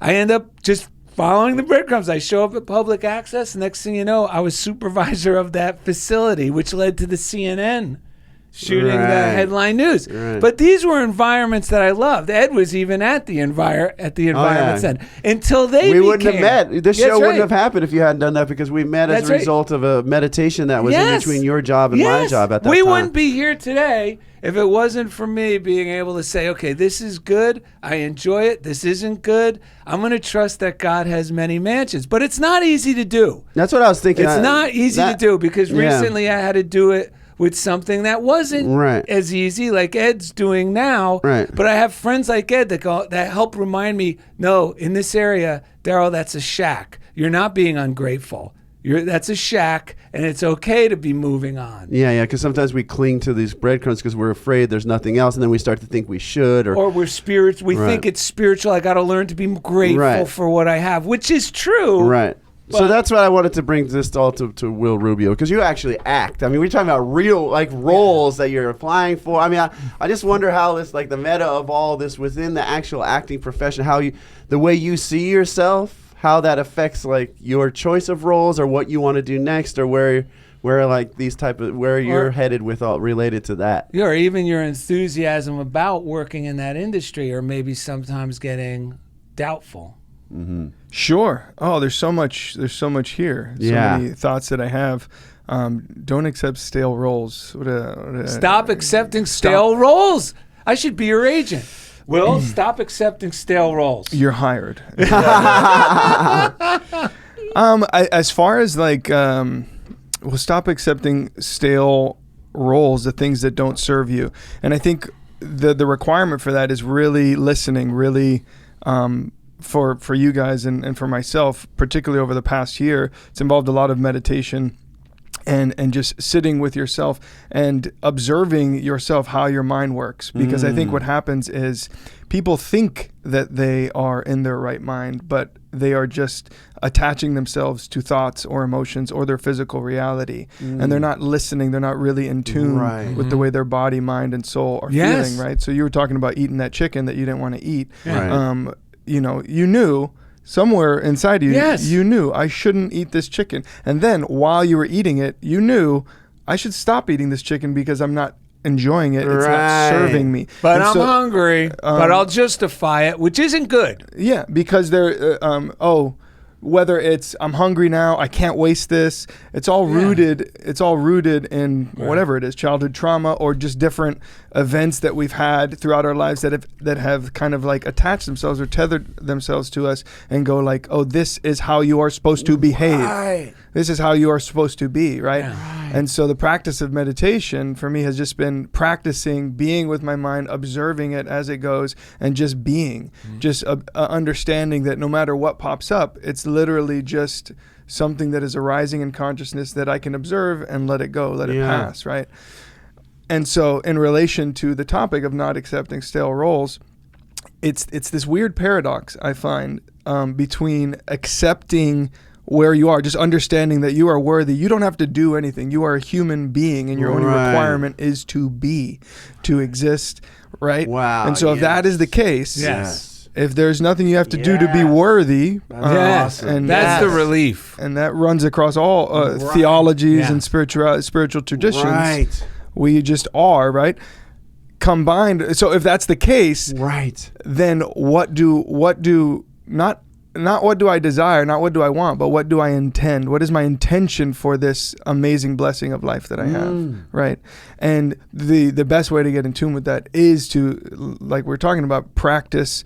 I end up just following the breadcrumbs. I show up at Public Access. Next thing you know, I was supervisor of that facility, which led to the CNN shooting the headline news. Right. But these were environments that I loved. Ed was even at the environment center until we wouldn't have met. This show wouldn't have happened if you hadn't done that, because we met as a result of a meditation that was in between your job and my job at that time. We wouldn't be here today if it wasn't for me being able to say, okay, this is good. I enjoy it. This isn't good. I'm going to trust that God has many mansions. But it's not easy to do. That's what I was thinking. It's not easy to do, because recently I had to do it with something that wasn't as easy, like Ed's doing now. Right. But I have friends like Ed that help remind me, no, in this area, Darrell, that's a shack. You're not being ungrateful. That's a shack, and it's okay to be moving on. Yeah, because sometimes we cling to these breadcrumbs because we're afraid there's nothing else, and then we start to think we should. Or we're spiritual. We think it's spiritual. I got to learn to be grateful for what I have, which is true. Right. So that's what I wanted to bring this all to Will Rubio, because you actually act. I mean, we're talking about real roles that you're applying for. I mean, I just wonder how this, the meta of all this within the actual acting profession, the way you see yourself, how that affects your choice of roles or what you want to do next, or where you're headed with all related to that. Yeah, or even your enthusiasm about working in that industry, or maybe sometimes getting doubtful. Mm-hmm. Sure. Oh, there's so much here. So many thoughts that I have. Don't accept stale roles. Stop accepting stale roles. I should be your agent. Will, stop accepting stale roles. You're hired. As far as stop accepting stale roles, the things that don't serve you. And I think the requirement for that is really listening, really for you guys and for myself, particularly over the past year. It's involved a lot of meditation and just sitting with yourself and observing yourself, how your mind works. Because I think what happens is people think that they are in their right mind, but they are just attaching themselves to thoughts or emotions or their physical reality. And they're not listening. They're not really in tune with the way their body, mind, and soul are feeling, right? So you were talking about eating that chicken that you didn't want to eat. Right. You know, you knew somewhere inside you, you knew I shouldn't eat this chicken. And then while you were eating it, you knew I should stop eating this chicken because I'm not enjoying it. It's not serving me. But I'm hungry, but I'll justify it, which isn't good. Yeah, because they're, whether it's I'm hungry now, I can't waste this. It's all rooted. It's all rooted in whatever it is, childhood trauma or just different events that we've had throughout our lives that have kind of like attached themselves or tethered themselves to us and go like, oh, this is how you are supposed to behave. Right. This is how you are supposed to be, right? And so the practice of meditation for me has just been practicing being with my mind, observing it as it goes, and just being, just understanding that no matter what pops up, it's literally just something that is arising in consciousness that I can observe and let it go, let it pass, right? And so in relation to the topic of not accepting stale roles, it's this weird paradox I find between accepting where you are, just understanding that you are worthy. You don't have to do anything. You are a human being, and your only requirement is to be, to exist, right? Wow. And so if that is the case, if there's nothing you have to do to be worthy, awesome. and That's the relief. and that runs across all theologies and spiritual traditions. Right. We just are, right? Combined. So if that's the case, then what do not what do I desire, not what do I want, but what do I intend? What is my intention for this amazing blessing of life that I have, right? And the best way to get in tune with that is to, like we're talking about, practice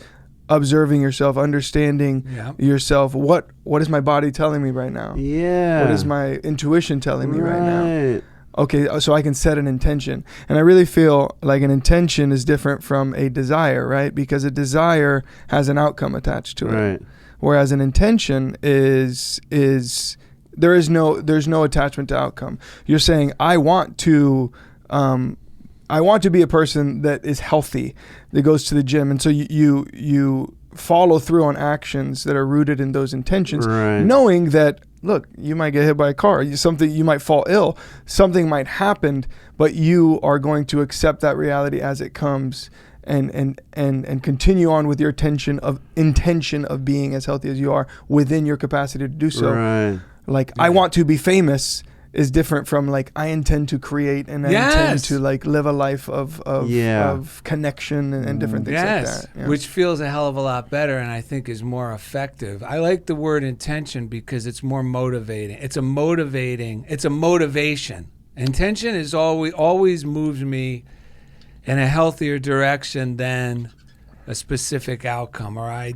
observing yourself, understanding yourself. What is my body telling me right now? Yeah. What is my intuition telling me right now? Okay, so I can set an intention. And I really feel like an intention is different from a desire, right? Because a desire has an outcome attached to it. Right. Whereas an intention is there's no attachment to outcome. You're saying I want to be a person that is healthy, that goes to the gym, and so you follow through on actions that are rooted in those intentions, knowing that, look, you might get hit by a car, you might fall ill, something might happen, but you are going to accept that reality as it comes. And continue on with your intention of being as healthy as you are within your capacity to do so. Like I want to be famous is different from like I intend to create and I intend to like live a life of connection and different things like that. Yeah. Which feels a hell of a lot better and I think is more effective. I like the word intention because it's more motivating. It's a motivation. Intention is always moves me in a healthier direction than a specific outcome, or I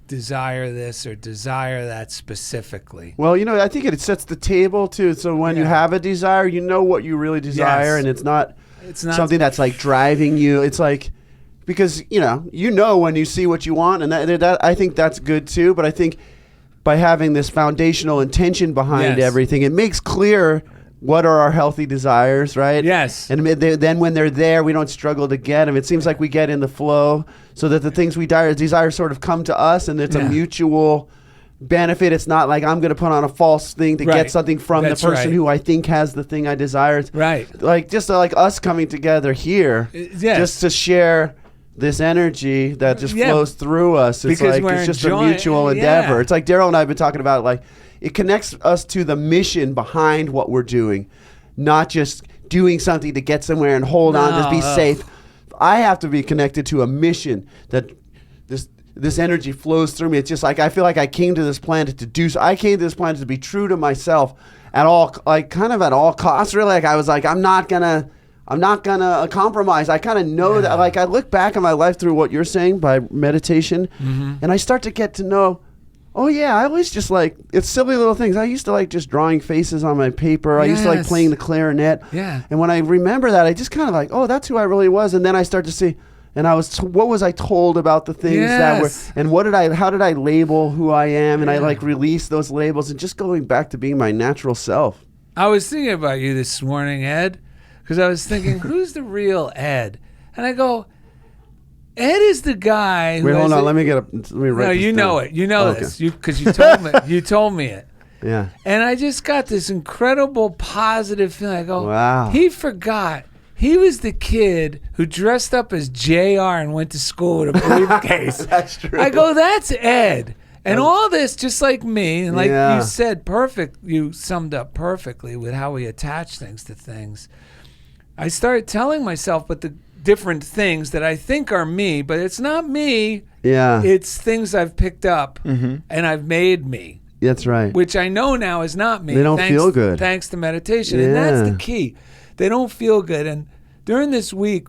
desire this or desire that specifically. Well, I think it sets the table too. So when you have a desire, you know what you really desire, and it's not something that's like driving you. It's like, because you know when you see what you want, and that I think that's good too. But I think by having this foundational intention behind everything, it makes clear what are our healthy desires, right? Yes. And then when they're there, we don't struggle to get them. It seems like we get in the flow so that the things we desire sort of come to us, and it's a mutual benefit. It's not like I'm going to put on a false thing to get something from the person who I think has the thing I desire. Right. Like just like us coming together here just to share this energy that just flows through us. It's because like it's just a mutual endeavor. It's like Darrell and I have been talking about, like, it connects us to the mission behind what we're doing, not just doing something to get somewhere and hold on to be safe. I have to be connected to a mission that this energy flows through me. It's just like I feel like I came to this planet to do so. I came to this planet to be true to myself at all, like kind of at all costs. Really, like I was like, I'm not gonna compromise. I kind of know that. Like I look back on my life through what you're saying by meditation, and I start to get to know. Oh yeah, I always just like, it's silly little things. I used to like just drawing faces on my paper. I used to like playing the clarinet. Yeah. And when I remember that, I just kind of like, oh, that's who I really was. And then I start to see, and what was I told about the things that were, and how did I label who I am? And I like release those labels and just going back to being my natural self. I was thinking about you this morning, Ed, because I was thinking, who's the real Ed? And I go, Ed is the guy who Wait, hold has on. a- Let me write No, this you know down. it. You know Okay. this. Because you told me. You told me it. Yeah. And I just got this incredible positive feeling. I go, Wow. he forgot. He was the kid who dressed up as JR and went to school with a briefcase. That's true. I go, that's Ed. And all this, just like me, and like Yeah. you said, you summed up perfectly with how we attach things to things. I started telling myself, but the different things that I think are me, but it's not me. Yeah. It's things I've picked up and I've made me, That's right. which I know now is not me. They don't feel good. Thanks to meditation. And that's Yeah. the key. They don't feel good. And during this week,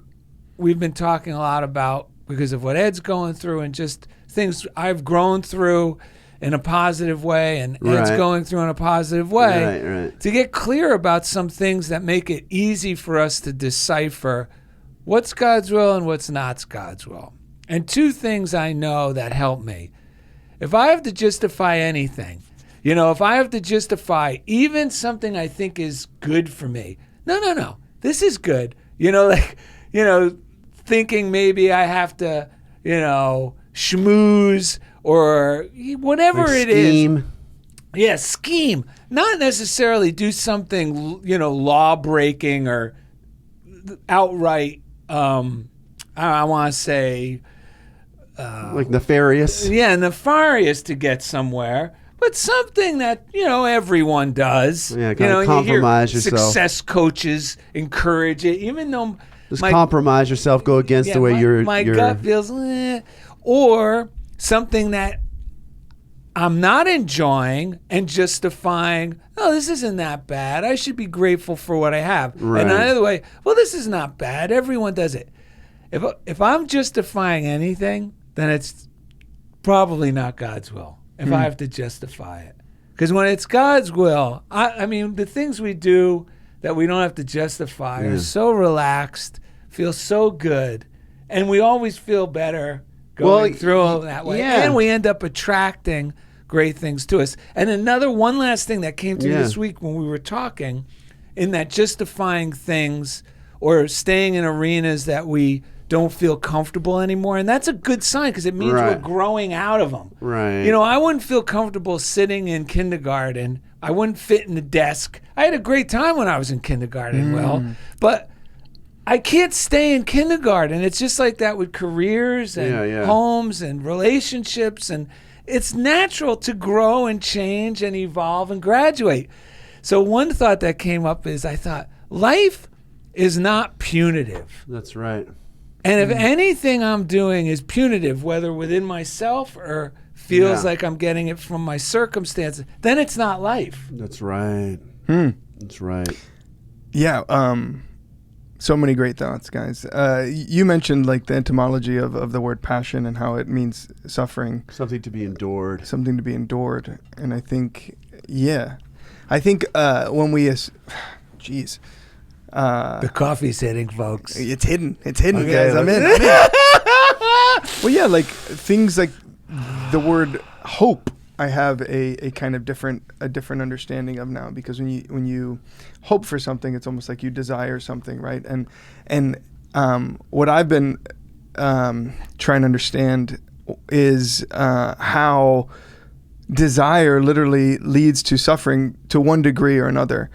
we've been talking a lot about, because of what Ed's going through and just things I've grown through in a positive way and Ed's Right. going through in a positive way, Right. to get clear about some things that make it easy for us to decipher what's God's will and what's not God's will. And two things I know that help me. If I have to justify anything, if I have to justify even something I think is good for me, no, this is good. Thinking maybe I have to, schmooze or whatever Like it is. scheme. Yeah, scheme. Not necessarily do something, law breaking or outright, I want to say, Like nefarious. yeah, nefarious to get somewhere. But something that, everyone does. Yeah, kinda and compromise you hear yourself. Success coaches encourage it, even though Just compromise yourself. Go against the way my you're. gut feels, or something that I'm not enjoying and justifying. Oh, this isn't that bad. I should be grateful for what I have. Right. And another way, well, this is not bad. Everyone does it. If I'm justifying anything, then it's probably not God's will. If I have to justify it, because when it's God's will, I mean, the things we do that we don't have to justify are so relaxed, feel so good, and we always feel better going through that way. yeah. And we end up attracting great things to us. And one last thing that came through this week when we were talking, in that justifying things or staying in arenas that we don't feel comfortable anymore. And that's a good sign, because it means we're Right. growing out of them. Right. I wouldn't feel comfortable sitting in kindergarten. I wouldn't fit in the desk. I had a great time when I was in kindergarten, but I can't stay in kindergarten. It's just like that with careers and homes and relationships. And it's natural to grow and change and evolve and graduate. So one thought that came up is, I thought, life is not punitive. That's right. And if anything I'm doing is punitive, whether within myself or feels like I'm getting it from my circumstances, then it's not life. That's right. That's right. Yeah. So many great thoughts, guys. You mentioned like the etymology of the word passion and how it means suffering, Something to be endured. something to be endured. And I think, when we, jeez. The coffee's hitting, folks. It's hidden. It's hidden, Okay, guys. I'm in. Well, yeah, like things like the word hope, I have a kind of different understanding of now, because when you hope for something, it's almost like you desire something, right? And what I've been trying to understand is how desire literally leads to suffering to one degree or another.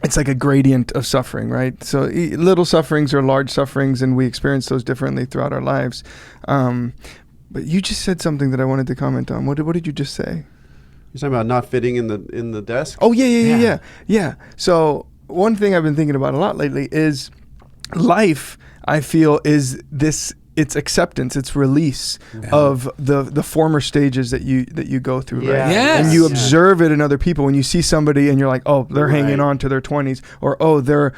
It's like a gradient of suffering, right? So little sufferings or large sufferings, and we experience those differently throughout our lives. But you just said something that I wanted to comment on. What did you just say? You're talking about not fitting in the desk? Oh, yeah. So one thing I've been thinking about a lot lately is life, I feel, is this, it's acceptance, it's release of the former stages that you go through, right? Yes. And you observe it in other people. When you see somebody and you're like, oh, they're hanging on to their 20s, or oh, they're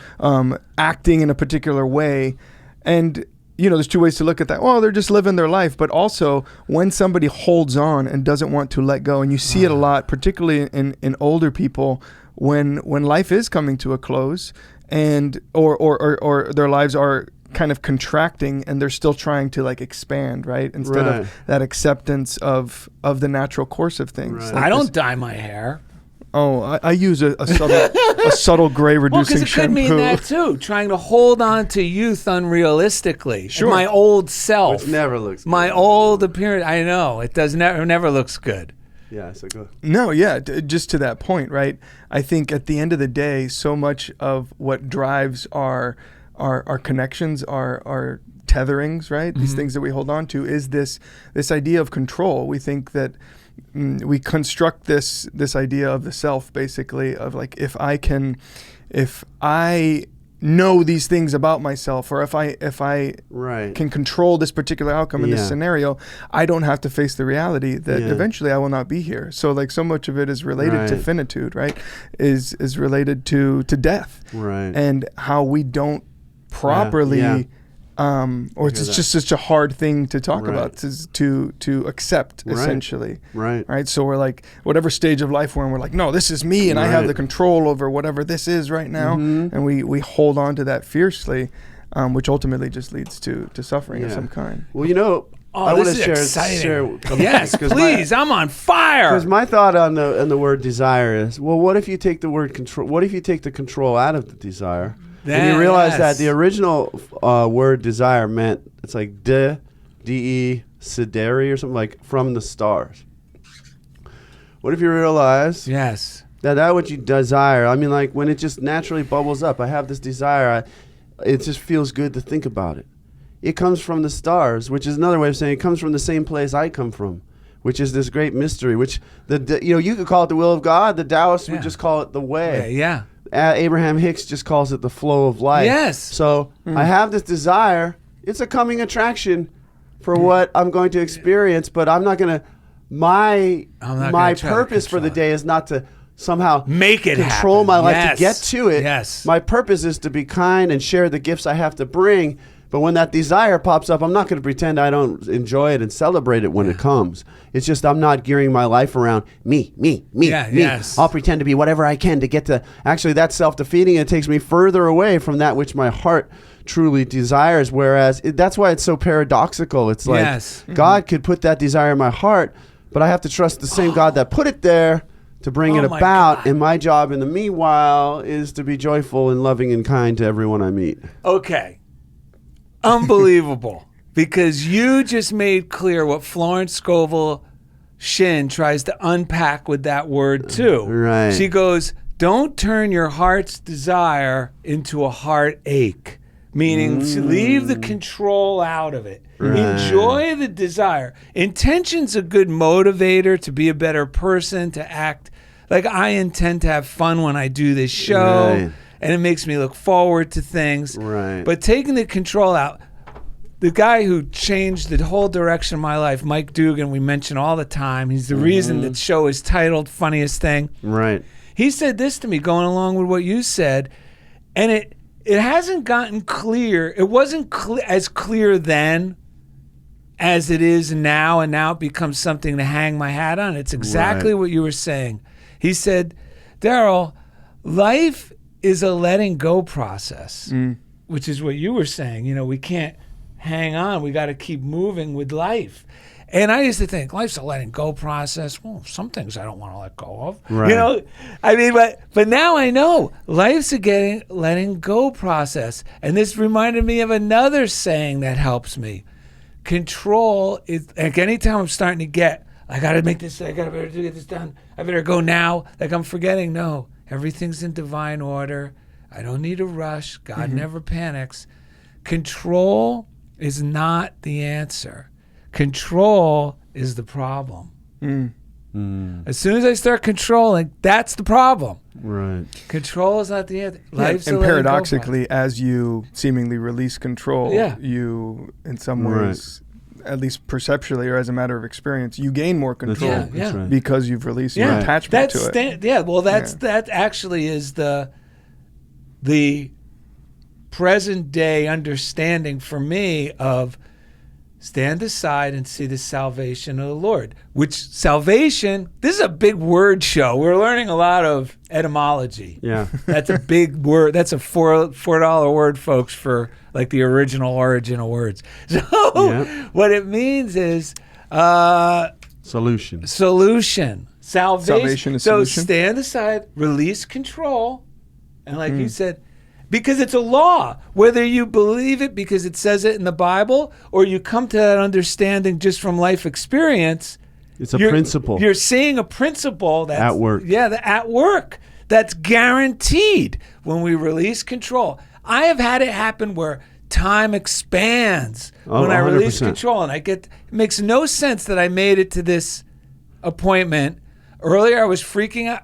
acting in a particular way. And there's two ways to look at that. Well, they're just living their life. But also, when somebody holds on and doesn't want to let go, and you see it a lot, particularly in older people, when life is coming to a close, and or their lives are kind of contracting, and they're still trying to like expand, right? Instead of that acceptance of the natural course of things. Right. Like I don't dye my hair. I use a subtle gray Well, reducing because it could shampoo. mean that too. Trying to hold on to youth unrealistically. Sure. My old self. Which never looks My good. old appearance. I know. It does never looks good. Yeah, so go. No, yeah, just to that point, right? I think at the end of the day, so much of what drives our connections, our tetherings, right? These things that we hold on to is this idea of control. We think that we construct this idea of the self, basically, of like, if I know these things about myself, or if I Right. can control this particular outcome in this Yeah. scenario, I don't have to face the reality that Yeah. eventually I will not be here. So like so much of it is related to Right. finitude, right? Is related to death, Right. and how we don't properly Yeah. or it's that. just such a hard thing to talk Right. about, to accept, Right. essentially. Right. Right. So we're like, whatever stage of life we're in, we're like, no, this is me, and I have Right. the control over whatever this is right now. Mhm. And we hold on to that fiercely, which ultimately just leads to suffering of Yeah. some kind. Well, you know, Oh, I this want to is share. exciting. Yes, 'cause please. I'm on fire. Because my thought on the word desire is, well, what if you take the word control? What if you take the control out of the desire? And you realize that the original word desire meant, it's like D-E, sederi or something, like from the stars. What if you realize Yes. that what you desire, I mean, like when it just naturally bubbles up, I have this desire, it just feels good to think about it. It comes from the stars, which is another way of saying it comes from the same place I come from, which is this great mystery, which, you could call it the will of God. The Taoists would just call it the way. Yeah. Abraham Hicks just calls it the flow of life. Yes. So I have this desire. It's a coming attraction for what I'm going to experience, but I'm not going to. My gonna try to purpose for the control day is not to somehow Make it control happen. my life Yes. to get to it. Yes. My purpose is to be kind and share the gifts I have to bring. But when that desire pops up, I'm not going to pretend I don't enjoy it and celebrate it when it comes. It's just I'm not gearing my life around me. Yeah, yes. I'll pretend to be whatever I can to get to. Actually, that's self-defeating. It takes me further away from that which my heart truly desires. Whereas that's why it's so paradoxical. It's like Yes. God could put that desire in my heart, but I have to trust the same God that put it there to bring it my about. God. And my job in the meanwhile is to be joyful and loving and kind to everyone I meet. Okay. Unbelievable. Because you just made clear what Florence Scovel Shin tries to unpack with that word too. Right. She goes, don't turn your heart's desire into a heartache. Meaning to leave the control out of it. Right. Enjoy the desire. Intention's a good motivator to be a better person, to act like I intend to have fun when I do this show. Right. And it makes me look forward to things. Right. But taking the control out, the guy who changed the whole direction of my life, Mike Dugan, we mention all the time. He's the reason that show is titled Funniest Thing. Right. He said this to me, going along with what you said, and it hasn't gotten clear. It wasn't as clear then as it is now, and now it becomes something to hang my hat on. It's exactly what you were saying. He said, Darrell, life is a letting go process, which is what you were saying. You know, we can't hang on. We got to keep moving with life. And I used to think life's a letting go process. Well, some things I don't want to let go of. Right. You know, I mean, but now I know life's a letting go process. And this reminded me of another saying that helps me. Control is like anytime I'm starting to get, I got to make this, I got to better get this done. I better go now. Like I'm forgetting. No, everything's in divine order. I don't need to rush. God never panics. Control is not the answer. Control is the problem. As soon as I start controlling, that's the problem. Right. Control is not the answer. Life's a And letting go paradoxically, as you seemingly release control, Yeah. you, in some Right. ways, at least perceptually or as a matter of experience, you gain more control Yeah, yeah. That's right. because you've released your Yeah, attachment to it. That actually is the present day understanding for me of stand aside and see the salvation of the Lord. Which salvation, this is a big word show. We're learning a lot of etymology. Yeah. That's a big word. That's a $4 word, folks, for like the original origin of words. So Yep. what it means is Solution. solution. Salvation is so solution. stand aside, release control, and like you said, because it's a law, whether you believe it because it says it in the Bible or you come to that understanding just from life experience. It's a principle. You're seeing a principle that's At work. Yeah, at work. That's guaranteed when we release control. I have had it happen where time expands when I release 100%. control, and it makes no sense that I made it to this appointment. Earlier I was freaking out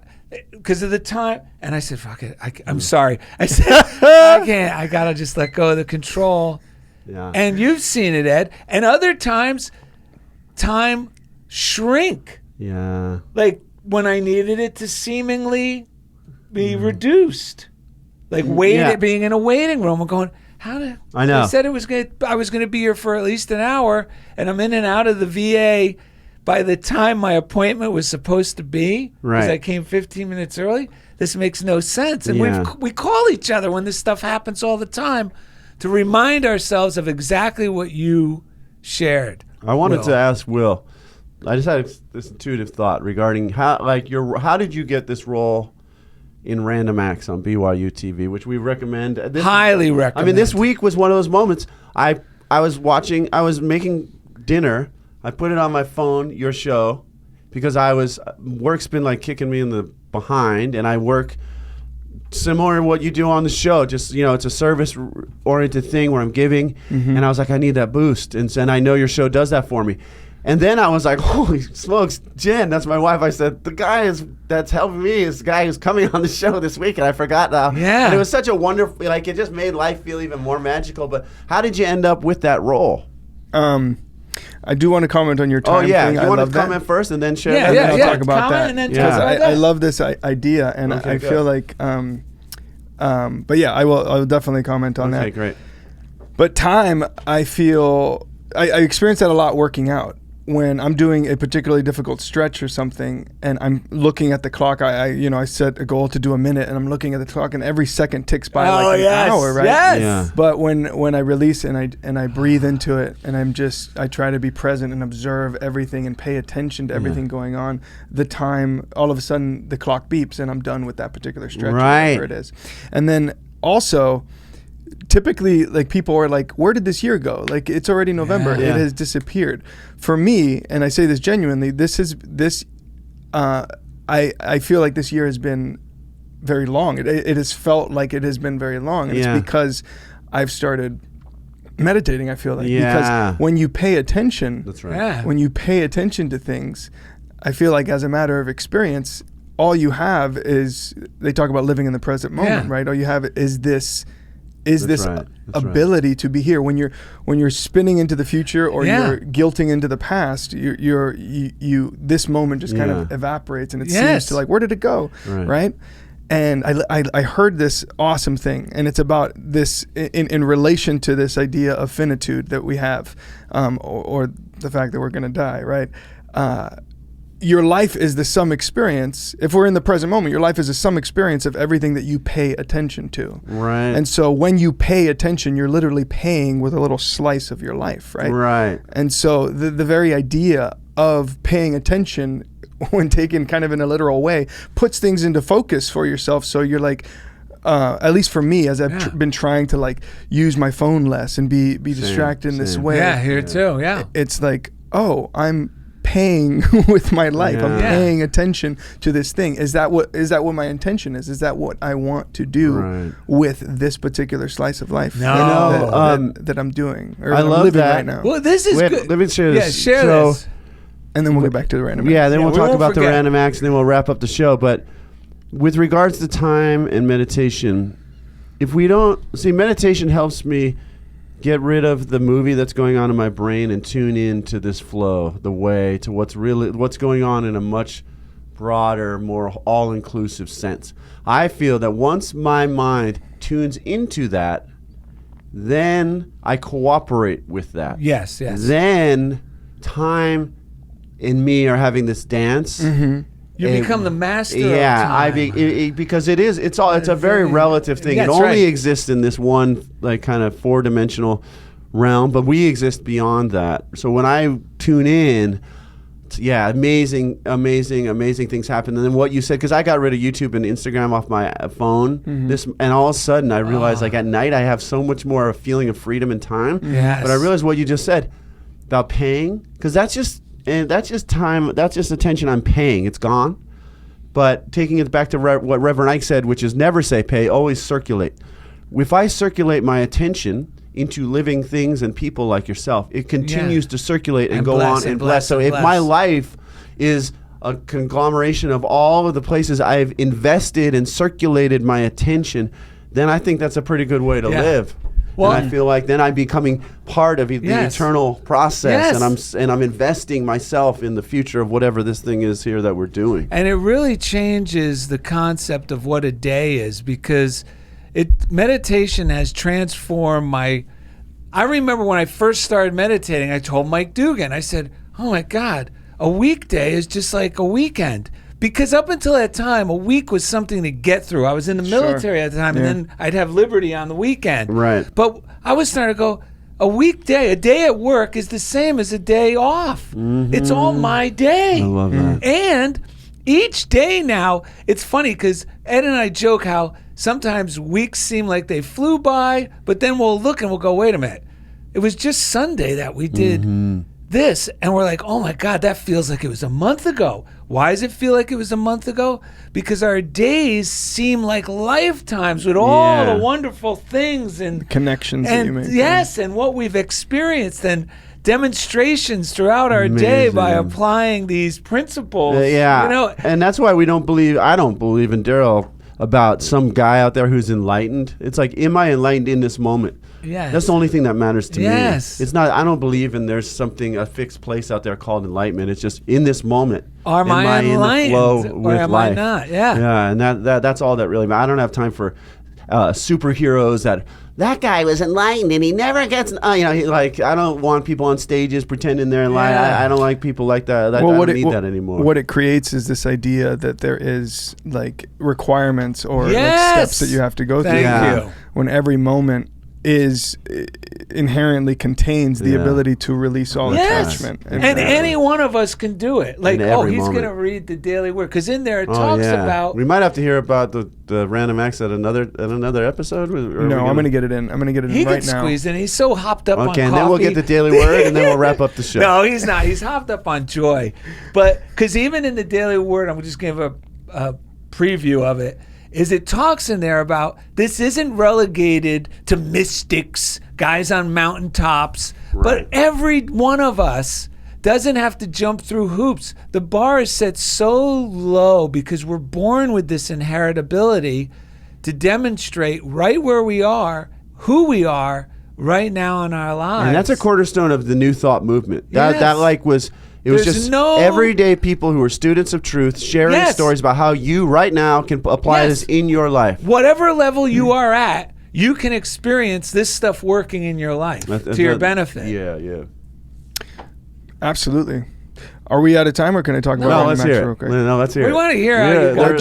because of the time, and I said, fuck it, I'm sorry. I said, I can't, I gotta just let go of the control. Yeah. And you've seen it, Ed. And other times, time shrink. Yeah. Like when I needed it to seemingly be reduced. Like being in a waiting room. I'm going, how did I know. They said I was gonna be here for at least an hour, and I'm in and out of the VA by the time my appointment was supposed to be, because Right. I came 15 minutes early. This makes no sense. And Yeah. we call each other when this stuff happens all the time to remind ourselves of exactly what you shared. I wanted Will. to ask Will. I just had this intuitive thought regarding how did you get this role in Random Acts on BYUtv, which we recommend. Highly recommend. I mean, this week was one of those moments. I was making dinner. I put it on my phone, your show, because work's been like kicking me in the behind, and I work similar to what you do on the show. Just, it's a service-oriented thing where I'm giving, and I was like, I need that boost, and I know your show does that for me. And then I was like, holy smokes, Jen, that's my wife. I said, the guy that's helping me is the guy who's coming on the show this week, and I forgot now. Yeah. And it was such a wonderful, it just made life feel even more magical. But how did you end up with that role? I do want to comment on your time thing. You I want love to that. comment first and then share Yeah, that? yeah, I'll yeah. talk about Comment that. and then Yeah. talk about I that. love this idea, and Okay, I good. feel like, but yeah, I will definitely comment on Okay, that. great. But time, I feel, I experience that a lot working out. When I'm doing a particularly difficult stretch or something, and I'm looking at the clock, I set a goal to do a minute, and I'm looking at the clock, and every second ticks by like an hour, right? Yes. Yeah. But when I release and I breathe into it, and I try to be present and observe everything and pay attention to everything going on, the time, all of a sudden the clock beeps and I'm done with that particular stretch, Right. or whatever it is. And then also, typically, like, people are like, where did this year go? Like, it's already November. Yeah. It has disappeared. For me, and I say this genuinely, I feel like this year has been very long. It has felt like it has been very long. And Yeah. it's because I've started meditating, I feel like. Yeah. Because when you pay attention, That's right. Yeah. when you pay attention to things, I feel like, as a matter of experience, all you have is, they talk about living in the present moment, Yeah. right? All you have is this That's right. That's right. ability to be here. When you're spinning into the future, or Yeah. you're guilting into the past, you this moment just kind of Yeah. evaporates, and it Yes. seems to, like, where did it go, right? And I heard this awesome thing, and it's about this in relation to this idea of finitude that we have, or the fact that we're going to die, right? Your life is the sum experience. If we're in the present moment, your life is a sum experience of everything that you pay attention to. Right. And so when you pay attention, you're literally paying with a little slice of your life, right? Right. And so the very idea of paying attention, when taken kind of in a literal way, puts things into focus for yourself. So you're like, at least for me, as I've been trying to, like, use my phone less and be distracted in this same. way. Yeah, here too. Yeah. It's like, oh, I'm paying with my life. I'm Yeah. paying attention to this thing. Is that what my intention is? Is that what I want to do Right. with this particular slice of life No. that I'm doing, or I that I'm love living that. right now? Well, this is Wait, good. let me share Yeah, this. share So- this. And then we'll get back to the random. Yeah, then Yeah, we'll we talk won't about the forget. random acts, and then we'll wrap up the show. But with regards to time and meditation, if we don't see, meditation helps me get rid of the movie that's going on in my brain and tune in to this flow, the way to what's going on in a much broader, more all-inclusive sense. I feel that once my mind tunes into that, then I cooperate with that. Yes, yes. Then time and me are having this dance. You And- become the master Yeah, of time. because it's a very relative thing. It That's only right. exists in this one, like, kind of four-dimensional realm, but we exist beyond that. So when I tune in, yeah, amazing things happen. And then what you said, because I got rid of YouTube and Instagram off my phone, and all of a sudden I realized like at night I have so much more a feeling of freedom and time. Yes. But I realized what you just said about paying, because that's just time, that's just attention I'm paying. It's gone. But taking it back to what Reverend Ike said, which is never say pay, always circulate. If I circulate my attention into living things and people like yourself, it continues to circulate and go on and bless. So if my life is a conglomeration of all of the places I've invested and circulated my attention, then I think that's a pretty good way to live. Well, and I feel like then I'm becoming part of the eternal process, and I'm investing myself in the future of whatever this thing is here that we're doing. And it really changes the concept of what a day is, because meditation has transformed my. I remember when I first started meditating, I told Mike Dugan, I said, "Oh my God, a weekday is just like a weekend." Because up until that time, a week was something to get through. I was in the military at the time, and then I'd have liberty on the weekend. Right. But I was starting to go, a weekday, a day at work is the same as a day off. It's all my day. I love that. And each day now, it's funny because Ed and I joke how sometimes weeks seem like they flew by, but then we'll look and we'll go, wait a minute. It was just Sunday that we did this, and we're like, oh my God, that feels like it was a month ago. Why does it feel like it was a month ago? Because our days seem like lifetimes with all the wonderful things and connections that you make. Yes, and what we've experienced and demonstrations throughout our day by applying these principles. And that's why I don't believe in Darrell about some guy out there who's enlightened. It's like, am I enlightened in this moment? Yes. That's the only thing that matters to me. It's not. I don't believe in there's a fixed place out there called enlightenment. It's just in this moment. Am I enlightened, in the flow or with am life? I not? Yeah. And that's all that really matters. I don't have time for superheroes that guy was enlightened and he never gets. I don't want people on stages pretending they're enlightened. I don't like people like that. I don't need that anymore. What it creates is this idea that there is like requirements or like steps that you have to go through. Thank you. When every moment is inherently contains the ability to release all attachment. And any one of us can do it. Like, he's going to read the Daily Word. Because in there it talks about... We might have to hear about the random acts at another episode. No, I'm going to get it in. I'm going to get it in right now. He can squeeze in. He's so hopped up on coffee. Okay, and then we'll get the Daily Word, and then we'll wrap up the show. No, he's not. He's hopped up on joy. But because even in the Daily Word, I'm just going to give a preview of it. It talks in there about this isn't relegated to mystics, guys on mountaintops, but every one of us doesn't have to jump through hoops. The bar is set so low because we're born with this inherent ability to demonstrate right where we are, who we are right now in our lives. And that's a cornerstone of the New Thought movement. It was just everyday people who are students of truth sharing stories about how you right now can apply this in your life. Whatever level you are at, you can experience this stuff working in your life to your benefit. Yeah. Absolutely. Are we out of time, or can I talk about let's hear it. No, let's hear it. We want to hear how you got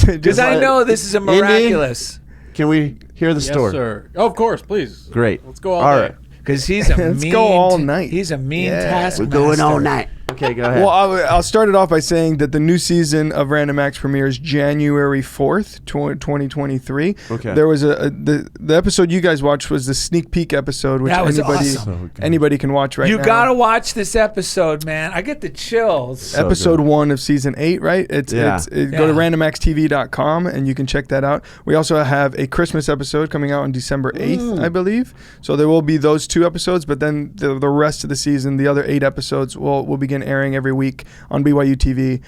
because I know this is a miraculous. Indy, can we hear the story? Yes, sir. Oh, of course, please. Great. Let's go all day. Right. Because he's a Let's go all night. He's a mean taskmaster. We're going all night. Okay, go ahead. Well, I'll start it off by saying that the new season of Random Acts premieres January 4th, 2023. Okay. There was the episode you guys watched was the sneak peek episode, which that was awesome. Anybody can watch right now. You got to watch this episode, man. I get the chills. Episode 1 of season 8, right? Go to randomxtv.com and you can check that out. We also have a Christmas episode coming out on December 8th, I believe. So there will be those 2 episodes, but then the rest of the season, the other 8 episodes will begin airing every week on BYUtv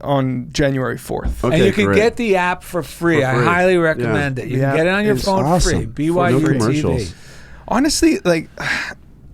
on January 4th. Okay, and you can get the app for free. I highly recommend it. You can get it on your phone free. BYUtv. Honestly, like,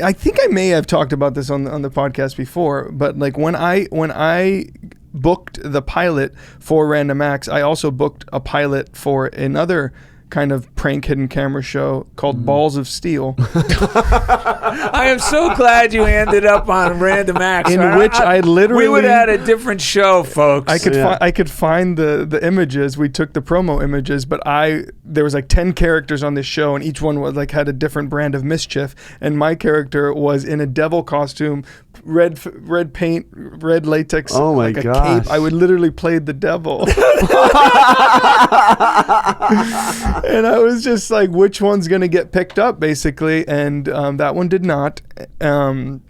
I think I may have talked about this on the podcast before, but like when I booked the pilot for Random Acts, I also booked a pilot for another kind of prank hidden camera show called Balls of Steel, I am so glad you ended up on Random Acts. in which I literally... We would have had a different show, folks. I could find the images. We took the promo images, but there was like 10 characters on this show, and each one was like had a different brand of mischief. And my character was in a devil costume, red paint, red latex, Oh my like a gosh. cape. I would literally play the devil. And I was just like, which one's gonna get picked up, basically, and that one did not. And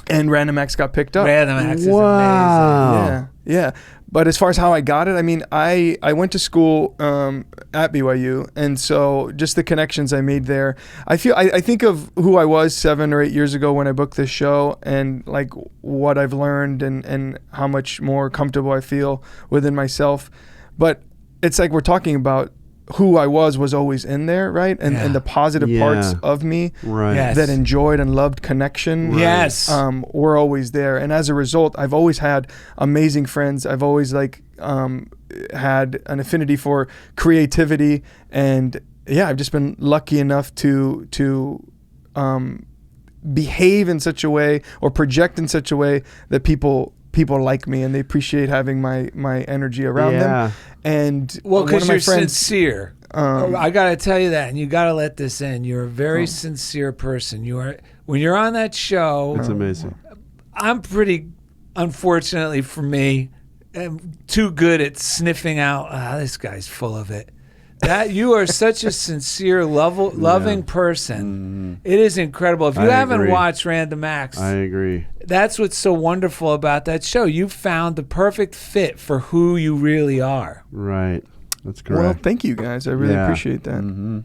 Random Acts got picked up. Random Acts is Wow. Yeah. But as far as how I got it, I mean, I went to school at BYU, and so just the connections I made there. I think of who I was 7 or 8 years ago when I booked this show, and like what I've learned and how much more comfortable I feel within myself. But it's like we're talking about who I was always in there, right? And the positive parts of me Right. Yes. that enjoyed and loved connection. Yes. Were always there. And as a result, I've always had amazing friends. I've always had an affinity for creativity, and I've just been lucky enough to behave in such a way or project in such a way that people like me and they appreciate having my energy around them. And Well, one because of my you're friends, sincere. I got to tell you that, and you got to let this in. You're a very sincere person. When you're on that show. It's amazing. I'm pretty, unfortunately for me, too good at sniffing out. This guy's full of it. That you are such a sincere, loving person. It is incredible. If you haven't agree. watched Random Acts, I agree. that's what's so wonderful about that show. You found the perfect fit for who you really are. Right. That's well, correct. thank you guys. I really appreciate that. Mm-hmm.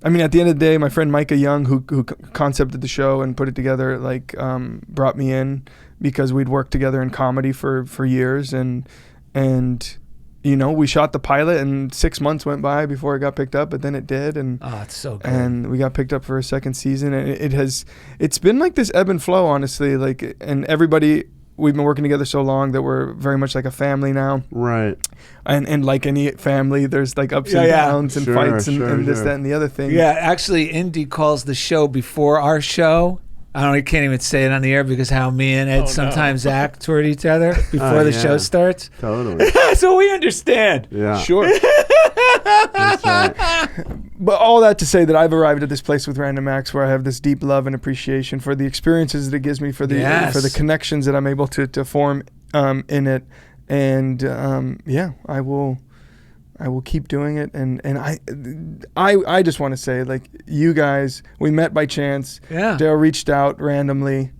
I mean, at the end of the day, my friend Micah Young, who concepted the show and put it together, brought me in because we'd worked together in comedy for years, and we shot the pilot, and 6 months went by before it got picked up, but then it did, and it's so good. and we got picked up for a second season, and it's been like this ebb and flow, honestly, and everybody. We've been working together so long that we're very much like a family now. Right. And like any family, there's like ups and downs and fights and this, that, and the other thing. Yeah, actually, Indy calls the show before our show. I can't even say it on the air because how me and Ed sometimes act toward each other before the show starts. Totally. So we understand. Yeah. Sure. That's right. But all that to say that I've arrived at this place with Random Acts where I have this deep love and appreciation for the experiences that it gives me, for the connections that I'm able to form in it, and I will keep doing it, and I just want to say, like, you guys, we met by chance. Yeah. Darrell reached out randomly,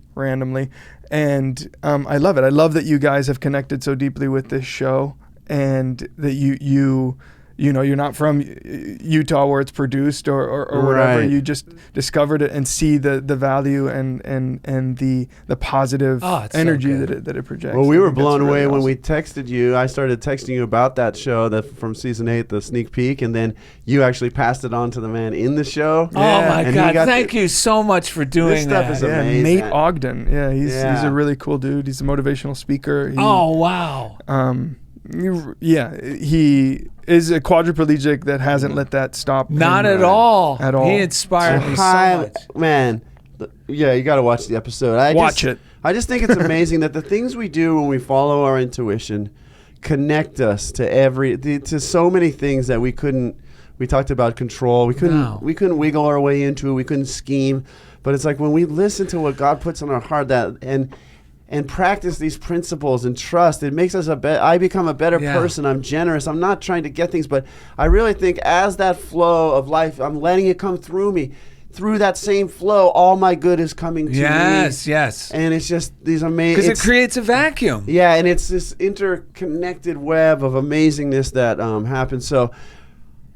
and I love it. I love that you guys have connected so deeply with this show, and that you're not from Utah where it's produced or whatever. You just discovered it and see the value and the positive energy that it projects. Well, we I were think that's blown away really when awesome. we texted you. I started texting you about that show from season 8, the sneak peek, and then you actually passed it on to the man in the show. Oh my And God! Thank you so much for doing This stuff that. is amazing. Nate Ogden. Yeah, he's a really cool dude. He's a motivational speaker. Oh wow! He is a quadriplegic that hasn't let that stop. Not him, at all. At all. He inspired me so much. Man, yeah, you got to watch the episode. I just think it's amazing that the things we do when we follow our intuition connect us to so many things that we couldn't. We talked about control. We couldn't wiggle our way into it. We couldn't scheme. But it's like when we listen to what God puts on our heart and practice these principles and trust, it makes us I become a better person. I'm generous. I'm not trying to get things, but I really think as that flow of life, I'm letting it come through me. Through that same flow, all my good is coming to me. Yes. And it's just these amazing... Because it creates a vacuum. Yeah, and it's this interconnected web of amazingness that happens. So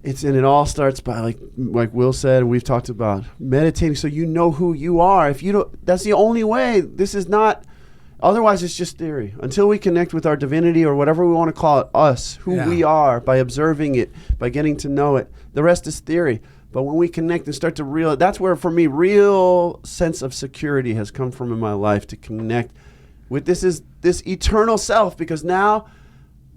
it all starts by, like Will said, and we've talked about, meditating so you know who you are. If you don't, that's the only way. This is not... Otherwise, it's just theory. Until we connect with our divinity or whatever we want to call it, us, who we are, by observing it, by getting to know it, the rest is theory. But when we connect and start to realize, that's where, for me, real sense of security has come from in my life, to connect with this eternal self, because now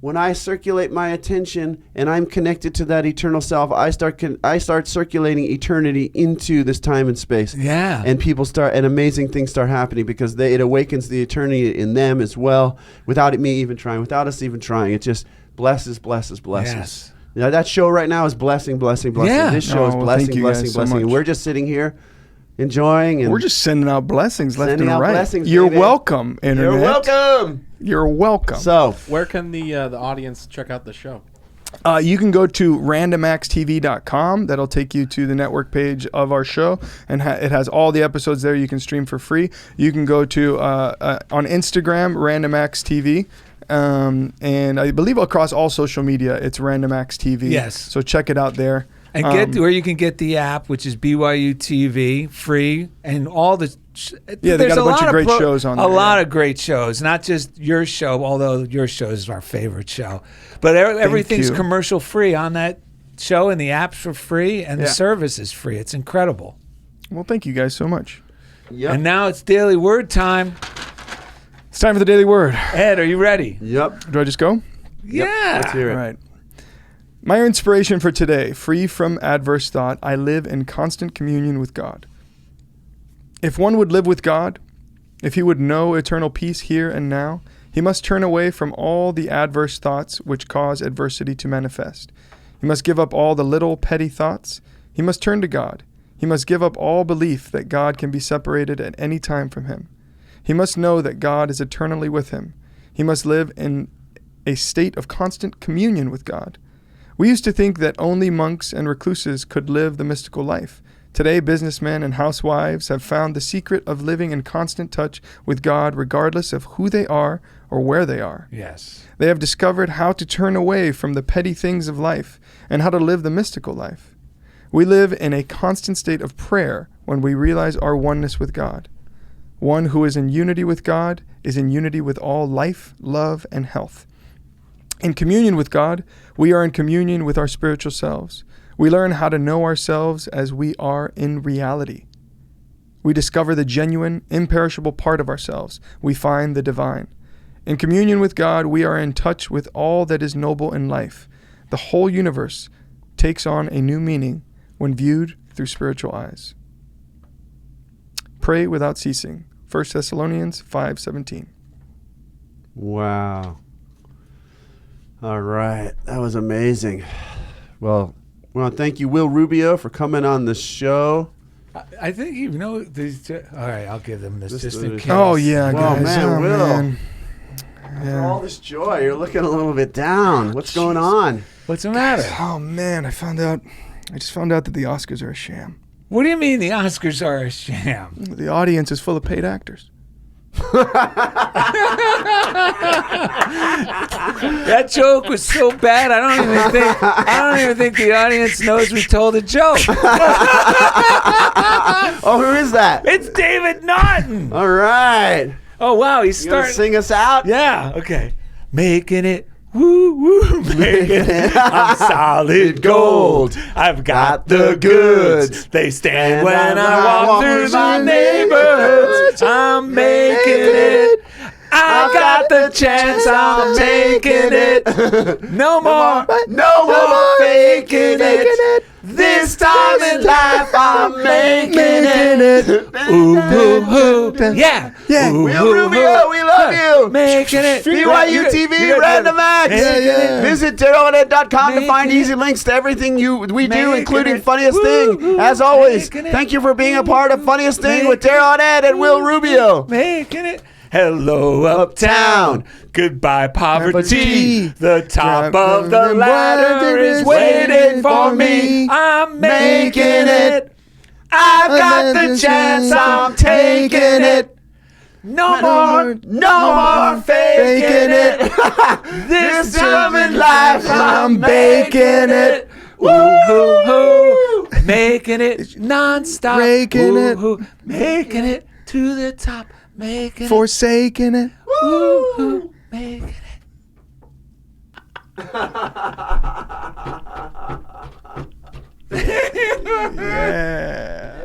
when I circulate my attention and I'm connected to that eternal self, I start circulating eternity into this time and space. Yeah. And amazing things start happening because it awakens the eternity in them as well, without me even trying, without us even trying. It just blesses. Yes. You know, that show right now is blessing. Yeah. This show is thank you guys so blessing. And much. we're just sitting here enjoying, and We're just sending out blessings left Sending and out right. blessings, You're baby. welcome, Internet. you're welcome. You're welcome. So Where can the audience check out the show? You can go to randomaxtv.com. That'll take you to the network page of our show, and it has all the episodes there you can stream for free. You can go to on Instagram, randomaxtv. And I believe across all social media, it's randomaxtv. Yes. So check it out there. And get where you can get the app, which is BYUtv, free, and all the. Yeah, they got a bunch of great shows on there. A lot of great shows, not just your show, although your show is our favorite show. But everything's you. commercial free on that show, and the app's for free, and the service is free. It's incredible. Well, thank you guys so much. yep. And now it's Daily Word time. It's time for the Daily Word. Ed, are you ready? Yep. Do I just go? Yeah. Let's hear it. All right. My inspiration for today, free from adverse thought, I live in constant communion with God. If one would live with God, if he would know eternal peace here and now, he must turn away from all the adverse thoughts which cause adversity to manifest. He must give up all the little petty thoughts. He must turn to God. He must give up all belief that God can be separated at any time from him. He must know that God is eternally with him. He must live in a state of constant communion with God. We used to think that only monks and recluses could live the mystical life. Today, businessmen and housewives have found the secret of living in constant touch with God regardless of who they are or where they are. Yes. They have discovered how to turn away from the petty things of life and how to live the mystical life. We live in a constant state of prayer when we realize our oneness with God. One who is in unity with God is in unity with all life, love, and health. In communion with God, we are in communion with our spiritual selves. We learn how to know ourselves as we are in reality. We discover the genuine, imperishable part of ourselves. We find the divine. In communion with God, we are in touch with all that is noble in life. The whole universe takes on a new meaning when viewed through spiritual eyes. Pray without ceasing. 1 Thessalonians 5:17. Wow. All right. That was amazing. Well, we want to thank you, Will Rubio, for coming on the show. I think you know these. All right, I'll give them this just in is- case. Oh, yeah, Well, guys. man, oh, Will. man. After all this joy, you're looking a little bit down. What's going on? What's the matter? Oh, man, I just found out that the Oscars are a sham. What do you mean the Oscars are a sham? The audience is full of paid actors. That joke was so bad. I don't even think the audience knows we told a joke. Oh, who is that? It's David Naughton. All right. Oh wow, he's You gonna starting. sing us out? Yeah. Okay. Making it. Woo woo. Making it. I'm solid gold. I've got the goods. They stand when I walk through my neighborhoods. I'm making it. I got the chance. I'm taking it. No more faking it. This time in life, I'm making it. Ooh, ooh, ooh. Yeah. Yeah. Ooh, Will ooh, Rubio, ooh. we love you. Making it. BYUtv Random Acts. Yeah. Visit DarrellandEd.com to find Making easy links to everything we do, Making including it. Funniest Woo, Thing. As always, making it. thank you for being a part of Funniest Thing with Making Darrell and Ed and Will Rubio. Making it. Hello, uptown. Goodbye, poverty. The top of the ladder is waiting for me. I'm making it. I've got the chance. I'm taking it. No more faking it. This time in life, I'm making it. Woo-hoo-hoo. Making it nonstop. Breaking it. Woo-hoo. Making it to the top. Making it. Forsaking it. Woo-hoo. Making it. Yeah.